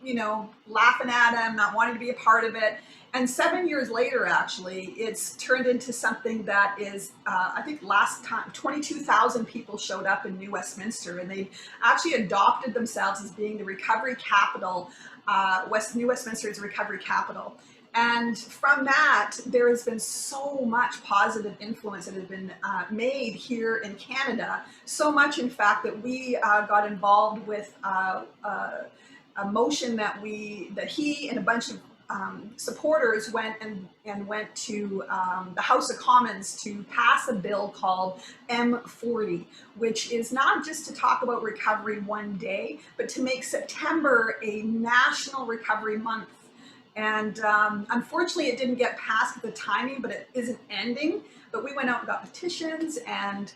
laughing at him, not wanting to be a part of it. And 7 years later, actually, it's turned into something that is, I think last time, 22,000 people showed up in New Westminster, and they actually adopted themselves as being the recovery capital. New Westminster is a recovery capital. And from that, there has been so much positive influence that has been made here in Canada. So much, in fact, that we got involved with a motion that he and a bunch of supporters went to the House of Commons to pass a bill called M40, which is not just to talk about recovery one day, but to make September a national recovery month. And unfortunately, it didn't get passed with the timing, but it isn't ending. But we went out and got petitions, and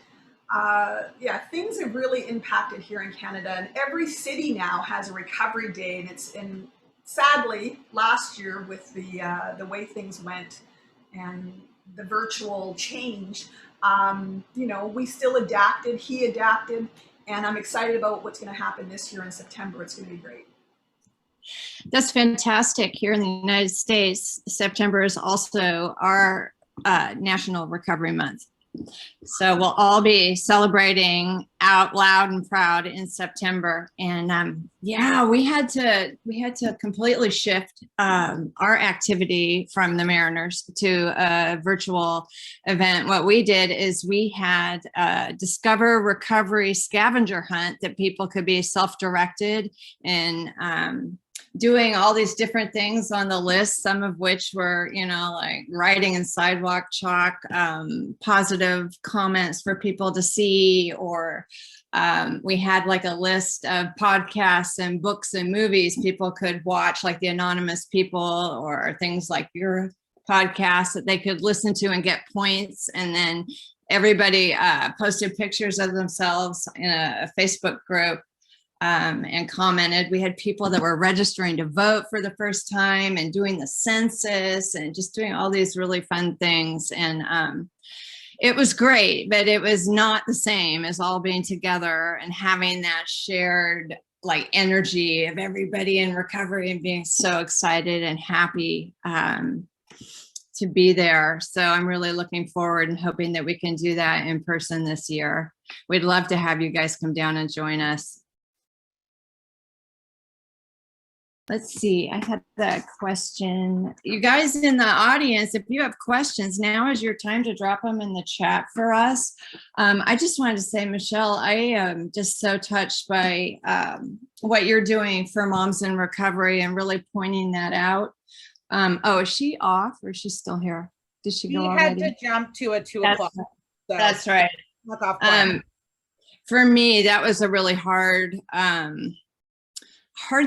things have really impacted here in Canada. And every city now has a recovery day, and sadly, last year with the way things went and the virtual change, we still adapted. He adapted, and I'm excited about what's going to happen this year in September. It's going to be great. That's fantastic. Here in the United States, September is also our National Recovery Month. So we'll all be celebrating out loud and proud in September. And we had to completely shift our activity from the Mariners to a virtual event. What we did is we had a Discover Recovery scavenger hunt that people could be self-directed and doing all these different things on the list, some of which were, like writing in sidewalk chalk, positive comments for people to see, or we had like a list of podcasts and books and movies people could watch, like the Anonymous People, or things like your podcast that they could listen to and get points. And then everybody posted pictures of themselves in a Facebook group. And commented. We had people that were registering to vote for the first time and doing the census and just doing all these really fun things. And it was great, but it was not the same as all being together and having that shared energy of everybody in recovery and being so excited and happy to be there. So I'm really looking forward and hoping that we can do that in person this year. We'd love to have you guys come down and join us. Let's see, I had that question. You guys in the audience, if you have questions, now is your time to drop them in the chat for us. I just wanted to say, Michelle, I am just so touched by what you're doing for moms in recovery and really pointing that out. Oh, is she off or is she still here? Did she go already? Had to jump to a 2 That's o'clock. right. So That's right. look off plan. For me, that was a really hard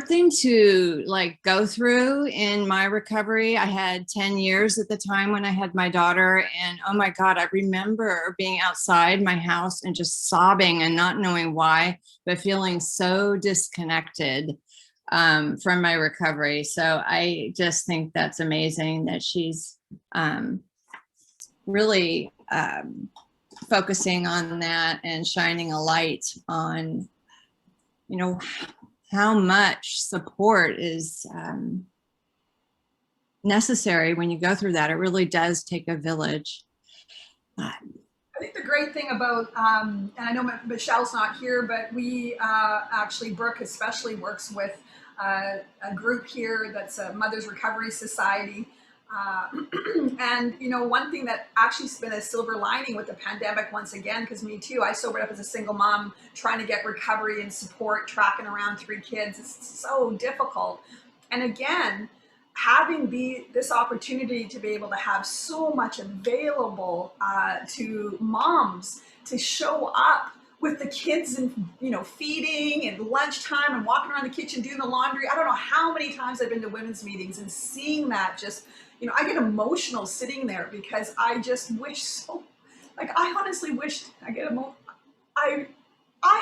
thing to like go through in my recovery. I had 10 years at the time when I had my daughter, and oh my God, I remember being outside my house and just sobbing and not knowing why, but feeling so disconnected from my recovery. So I just think that's amazing that she's really focusing on that and shining a light on, you know, how much support is necessary when you go through that. It really does take a village. I think the great thing about, and I know Michelle's not here, but we actually, Brook especially works with a group here that's a Mother's Recovery Society. And, you know, one thing that actually has been a silver lining with the pandemic, once again, because me too, I sobered up as a single mom, trying to get recovery and support, tracking around 3 kids. It's so difficult. And again, having this opportunity to be able to have so much available to moms to show up with the kids and, you know, feeding and lunchtime and walking around the kitchen doing the laundry. I don't know how many times I've been to women's meetings and seeing that just, you know, I get emotional sitting there because I just wish so, like, I honestly wished, I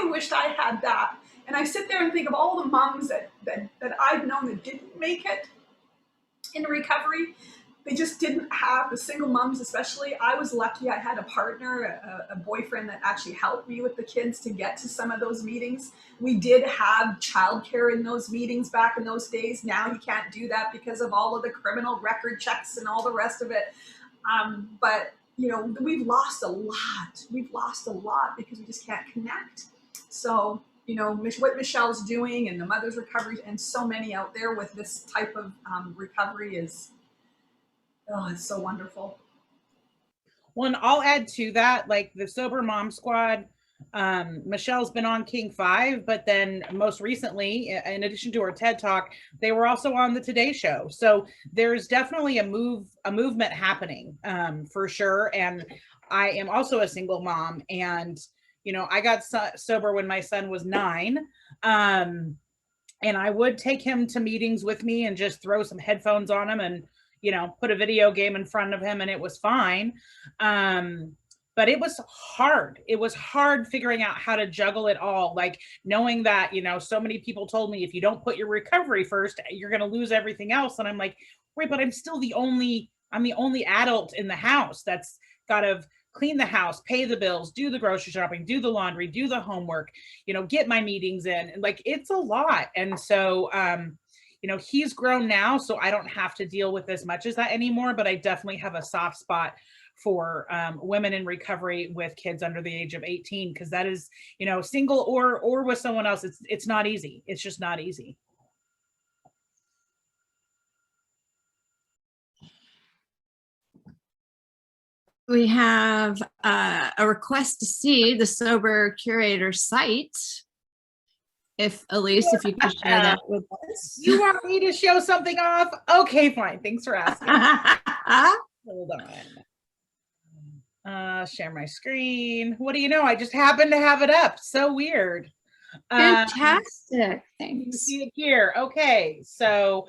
wished I had that. And I sit there and think of all the moms that I've known that didn't make it in recovery. They just didn't have, the single moms especially. I was lucky I had a partner, a boyfriend that actually helped me with the kids to get to some of those meetings. We did have childcare in those meetings back in those days. Now you can't do that because of all of the criminal record checks and all the rest of it. But, you know, we've lost a lot. We've lost a lot because we just can't connect. So, you know, what Michelle's doing and the Mother's Recovery and so many out there with this type of recovery is, oh, it's so wonderful. Well, and I'll add to that, like the Sober Mom Squad, Michelle's been on King 5, but then most recently, in addition to her TED Talk, they were also on the Today Show. So there's definitely a movement happening for sure. And I am also a single mom, and you know, I got sober when my son was 9. And I would take him to meetings with me and just throw some headphones on him and, you know, put a video game in front of him and it was fine. But it was hard. It was hard figuring out how to juggle it all. Like knowing that, you know, so many people told me, if you don't put your recovery first, you're going to lose everything else. And I'm like, wait, but I'm the only adult in the house that's got to clean the house, pay the bills, do the grocery shopping, do the laundry, do the homework, you know, get my meetings in. And like, it's a lot. And so, you know, he's grown now, so I don't have to deal with as much as that anymore, but I definitely have a soft spot for women in recovery with kids under the age of 18, because that is, you know, single or with someone else, it's not easy. It's just not easy. We have a request to see the Sober Curator site. If Alysse, if you could share that with us. You want me to show something off? Okay, fine. Thanks for asking. Hold on. Share my screen. What do you know? I just happen to have it up. So weird. Fantastic. Thanks. You see it here. Okay. So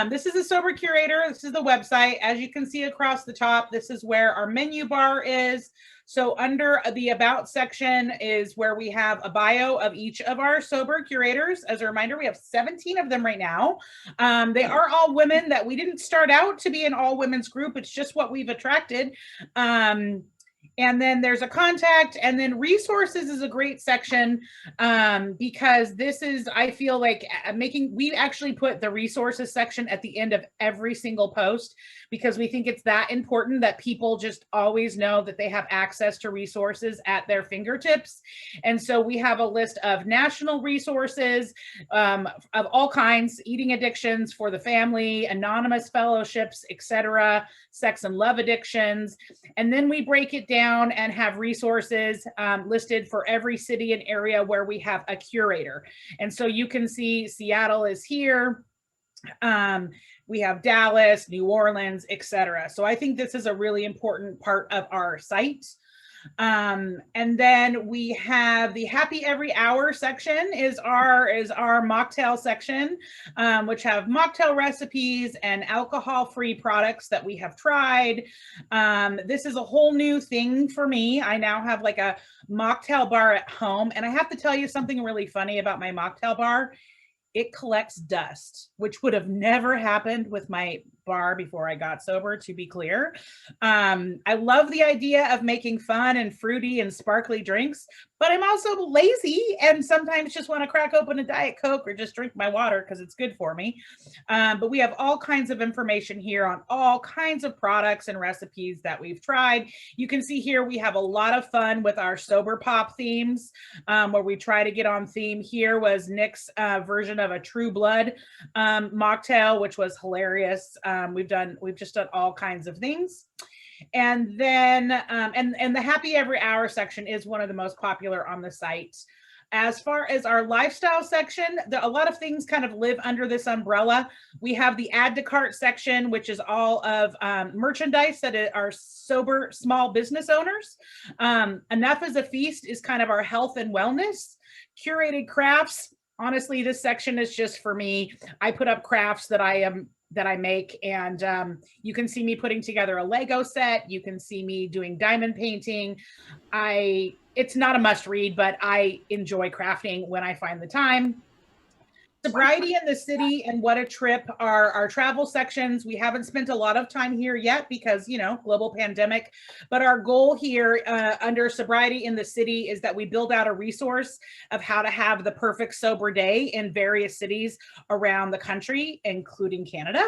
this is the Sober Curator. This is the website. As you can see across the top, this is where our menu bar is. So under the About section is where we have a bio of each of our Sober Curators. As a reminder, we have 17 of them right now. They are all women that we didn't start out to be an all women's group. It's just what we've attracted. And then there's a contact, and then resources is a great section because this is, I feel like we actually put the resources section at the end of every single post because we think it's that important that people just always know that they have access to resources at their fingertips. And so we have a list of national resources of all kinds: eating addictions for the family, anonymous fellowships, etc., sex and love addictions. And then we break it down and have resources listed for every city and area where we have a curator. And so you can see Seattle is here. We have Dallas, New Orleans, etc. So I think this is a really important part of our site. And then we have the happy every hour section is our mocktail section, which have mocktail recipes and alcohol-free products that we have tried. This is a whole new thing for me. I now have like a mocktail bar at home, and I have to tell you something really funny about my mocktail bar. It collects dust, which would have never happened with my bar before I got sober, to be clear. I love the idea of making fun and fruity and sparkly drinks, but I'm also lazy and sometimes just want to crack open a Diet Coke or just drink my water because it's good for me. But we have all kinds of information here on all kinds of products and recipes that we've tried. You can see here we have a lot of fun with our Sober Pop themes, where we try to get on theme. Here was Nick's version of a True Blood mocktail, which was hilarious. We've just done all kinds of things. And then and the happy every hour section is one of the most popular on the site. As far as our lifestyle section, a lot of things kind of live under this umbrella. We have the add to cart section, which is all of merchandise that are sober small business owners. Enough is a Feast is kind of our health and wellness. Curated crafts. Honestly, this section is just for me. I put up crafts that I make, and you can see me putting together a Lego set. You can see me doing diamond painting. It's not a must read, but I enjoy crafting when I find the time. Sobriety in the City and What a Trip are our travel sections. We haven't spent a lot of time here yet because, global pandemic, but our goal here under Sobriety in the City is that we build out a resource of how to have the perfect sober day in various cities around the country, including Canada.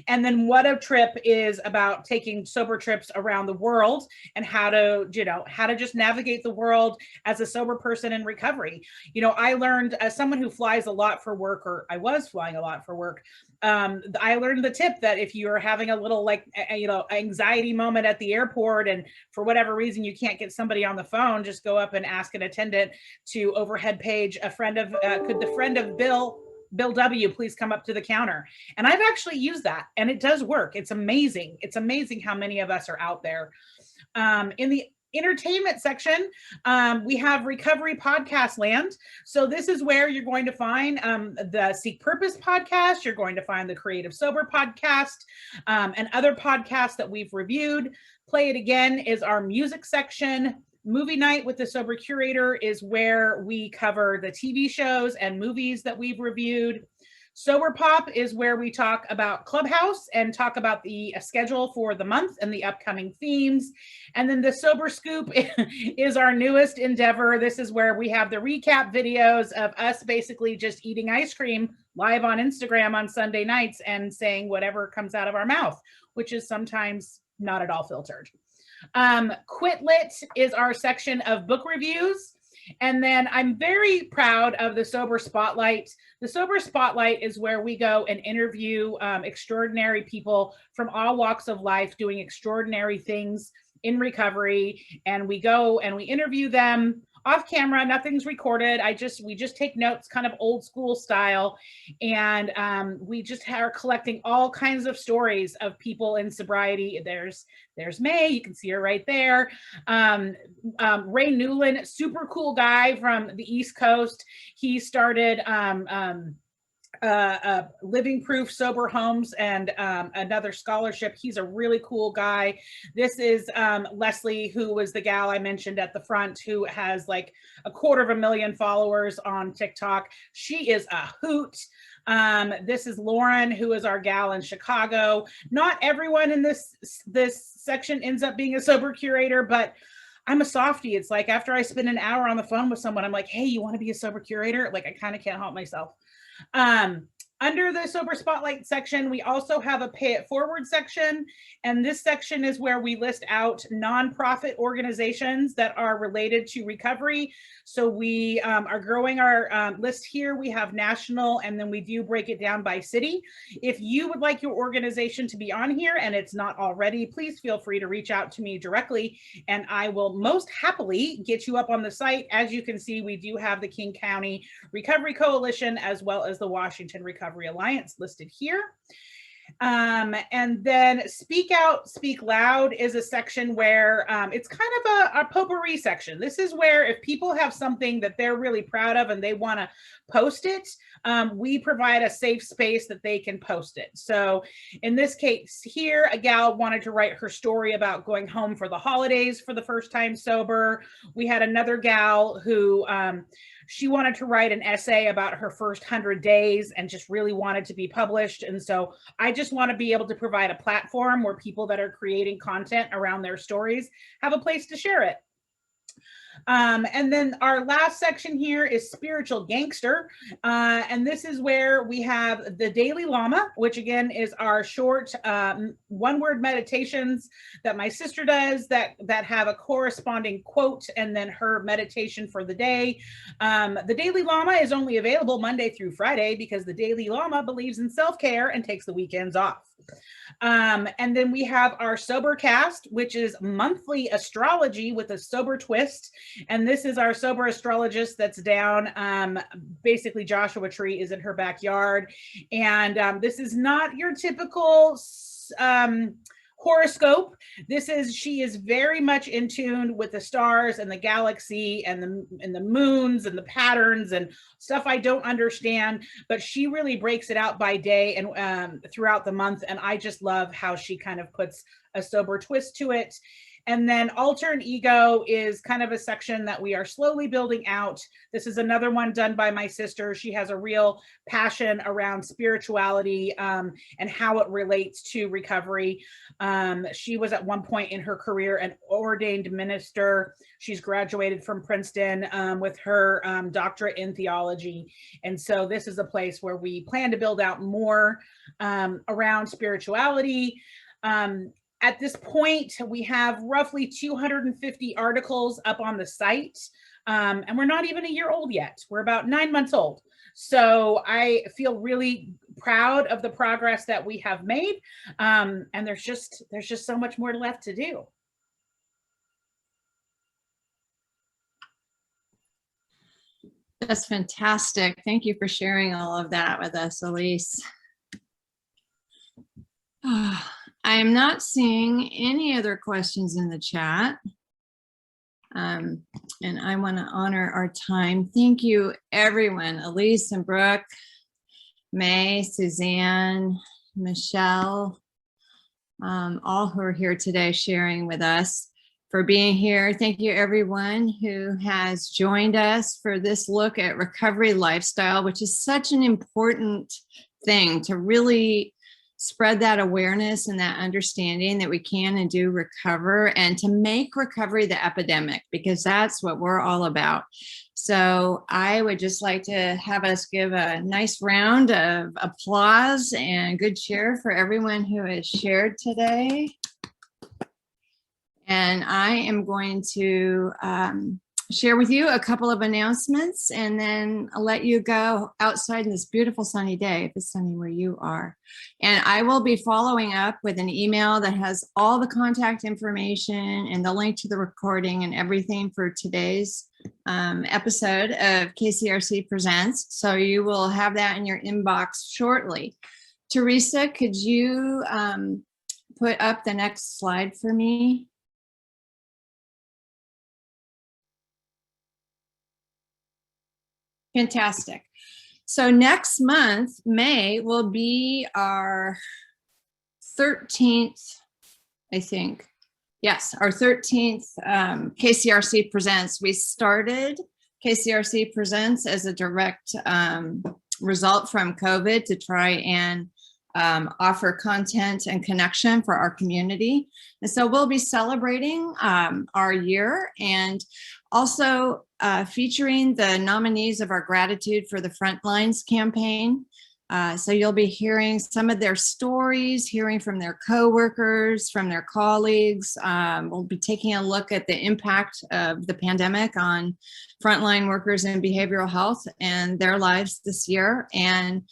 And then What a Trip is about taking sober trips around the world and how to just navigate the world as a sober person in recovery. I learned, as someone who flies a lot for work, or I was flying a lot for work, I learned the tip that if you're having a little anxiety moment at the airport and for whatever reason you can't get somebody on the phone, just go up and ask an attendant to overhead page a friend of, could the friend of Bill W please come up to the counter? And I've actually used that and it does work. It's amazing. It's amazing how many of us are out there. In the entertainment section, we have Recovery Podcast Land. So this is where you're going to find the Seek Purpose podcast. You're going to find the Creative Sober podcast and other podcasts that we've reviewed. Play It Again is our music section. Movie Night with the Sober Curator is where we cover the TV shows and movies that we've reviewed. Sober Pop is where we talk about Clubhouse and talk about the schedule for the month and the upcoming themes. And then the Sober Scoop is our newest endeavor. This is where we have the recap videos of us basically just eating ice cream live on Instagram on Sunday nights and saying whatever comes out of our mouth, which is sometimes not at all filtered. Quit Lit is our section of book reviews. And then I'm very proud of the Sober Spotlight. The Sober Spotlight is where we go and interview extraordinary people from all walks of life doing extraordinary things in recovery. And we go and we interview them off camera. Nothing's recorded. We just take notes, kind of old school style. And we just are collecting all kinds of stories of people in sobriety. There's May, you can see her right there. Ray Newland, super cool guy from the East Coast. He started Living Proof Sober Homes and another scholarship. He's a really cool guy. This is Leslie, who was the gal I mentioned at the front, who has like 250,000 followers on TikTok. She is a hoot. This is Lauren, who is our gal in Chicago. Not everyone in this section ends up being a sober curator, but I'm a softie. It's like after I spend an hour on the phone with someone, I'm like, hey, you want to be a sober curator? Like I kind of can't help myself. Under the Sober Spotlight section, we also have a Pay It Forward section. And this section is where we list out nonprofit organizations that are related to recovery. So we are growing our list here. We have national, and then we do break it down by city. If you would like your organization to be on here and it's not already, please feel free to reach out to me directly, and I will most happily get you up on the site. As you can see, we do have the King County Recovery Coalition as well as the Washington Recovery Alliance listed here. And then Speak Out, Speak Loud is a section where it's kind of a potpourri section. This is where if people have something that they're really proud of and they want to post it, we provide a safe space that they can post it. So in this case here, a gal wanted to write her story about going home for the holidays for the first time sober. We had another gal who she wanted to write an essay about her first 100 days and just really wanted to be published. And so I just want to be able to provide a platform where people that are creating content around their stories have a place to share it. And then our last section here is Spiritual Gangster. And this is where we have the Daily Llama, which again is our short one-word meditations that my sister does that have a corresponding quote and then her meditation for the day. The Daily Llama is only available Monday through Friday because the Daily Llama believes in self-care and takes the weekends off. And then we have our Sober Cast, which is monthly astrology with a sober twist. And this is our sober astrologist that's down. Basically, Joshua Tree is in her backyard. And this is not your typical horoscope. She is very much in tune with the stars and the galaxy and the moons and the patterns and stuff I don't understand, but she really breaks it out by day and throughout the month. And I just love how she kind of puts a sober twist to it. And then Alter and Ego is kind of a section that we are slowly building out. This is another one done by my sister. She has a real passion around spirituality and how it relates to recovery. She was at one point in her career an ordained minister. She's graduated from Princeton with her doctorate in theology. And so this is a place where we plan to build out more around spirituality. At this point, we have roughly 250 articles up on the site, and we're not even a year old yet. We're about 9 months old. So I feel really proud of the progress that we have made, and there's just so much more left to do. That's fantastic. Thank you for sharing all of that with us, Alysse. I am not seeing any other questions in the chat. And I want to honor our time. Thank you, everyone. Alysse and Brook, May, Suzanne, Michelle, all who are here today sharing with us, for being here. Thank you, everyone who has joined us for this look at recovery lifestyle, which is such an important thing to really spread that awareness and that understanding that we can and do recover, and to make recovery the epidemic, because that's what we're all about. So I would just like to have us give a nice round of applause and good cheer for everyone who has shared today. And I am going to share with you a couple of announcements, and then I'll let you go outside in this beautiful sunny day, if it's sunny where you are. And I will be following up with an email that has all the contact information and the link to the recording and everything for today's episode of KCRC Presents. So you will have that in your inbox shortly. Teresa, could you put up the next slide for me? Fantastic. So next month, May, will be our 13th, I think. Yes, our 13th KCRC Presents. We started KCRC Presents as a direct result from COVID to try and offer content and connection for our community. And so we'll be celebrating our year and also featuring the nominees of our Gratitude for the Frontlines campaign. So you'll be hearing some of their stories, hearing from their coworkers, from their colleagues. We'll be taking a look at the impact of the pandemic on frontline workers in behavioral health and their lives this year, and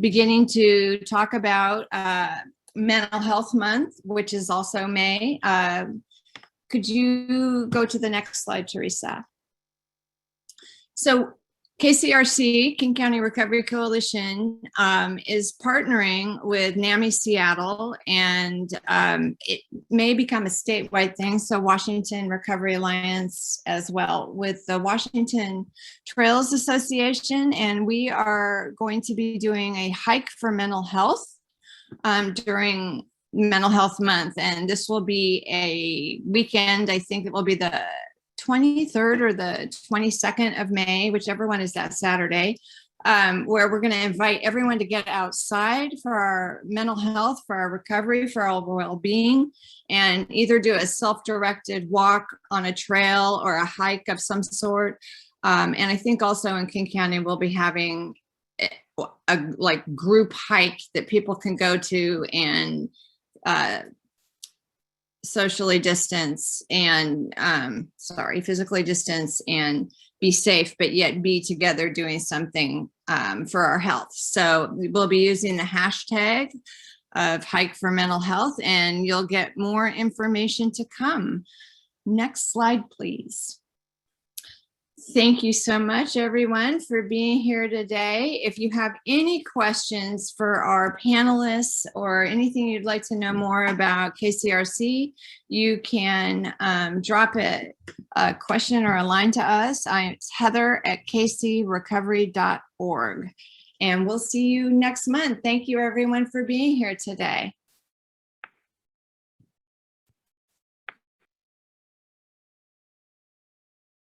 beginning to talk about Mental Health Month, which is also May. Could you go to the next slide, Teresa? So KCRC, King County Recovery Coalition, is partnering with NAMI Seattle, and it may become a statewide thing, so Washington Recovery Alliance as well, with the Washington Trails Association, and we are going to be doing a hike for mental health during Mental Health Month, and this will be a weekend. I think it will be the 23rd or the 22nd of May, whichever one is that Saturday, where we're going to invite everyone to get outside for our mental health, for our recovery, for our well-being, and either do a self-directed walk on a trail or a hike of some sort. And I think also in King County, we'll be having a like group hike that people can go to and socially distance and physically distance and be safe, but yet be together doing something for our health. So we'll be using the hashtag of Hike for Mental Health, and you'll get more information to come. Next slide, please. Thank you so much, everyone, for being here today. If you have any questions for our panelists or anything you'd like to know more about KCRC, you can drop a question or a line to us. It's heather@kcrecovery.org. And we'll see you next month. Thank you, everyone, for being here today.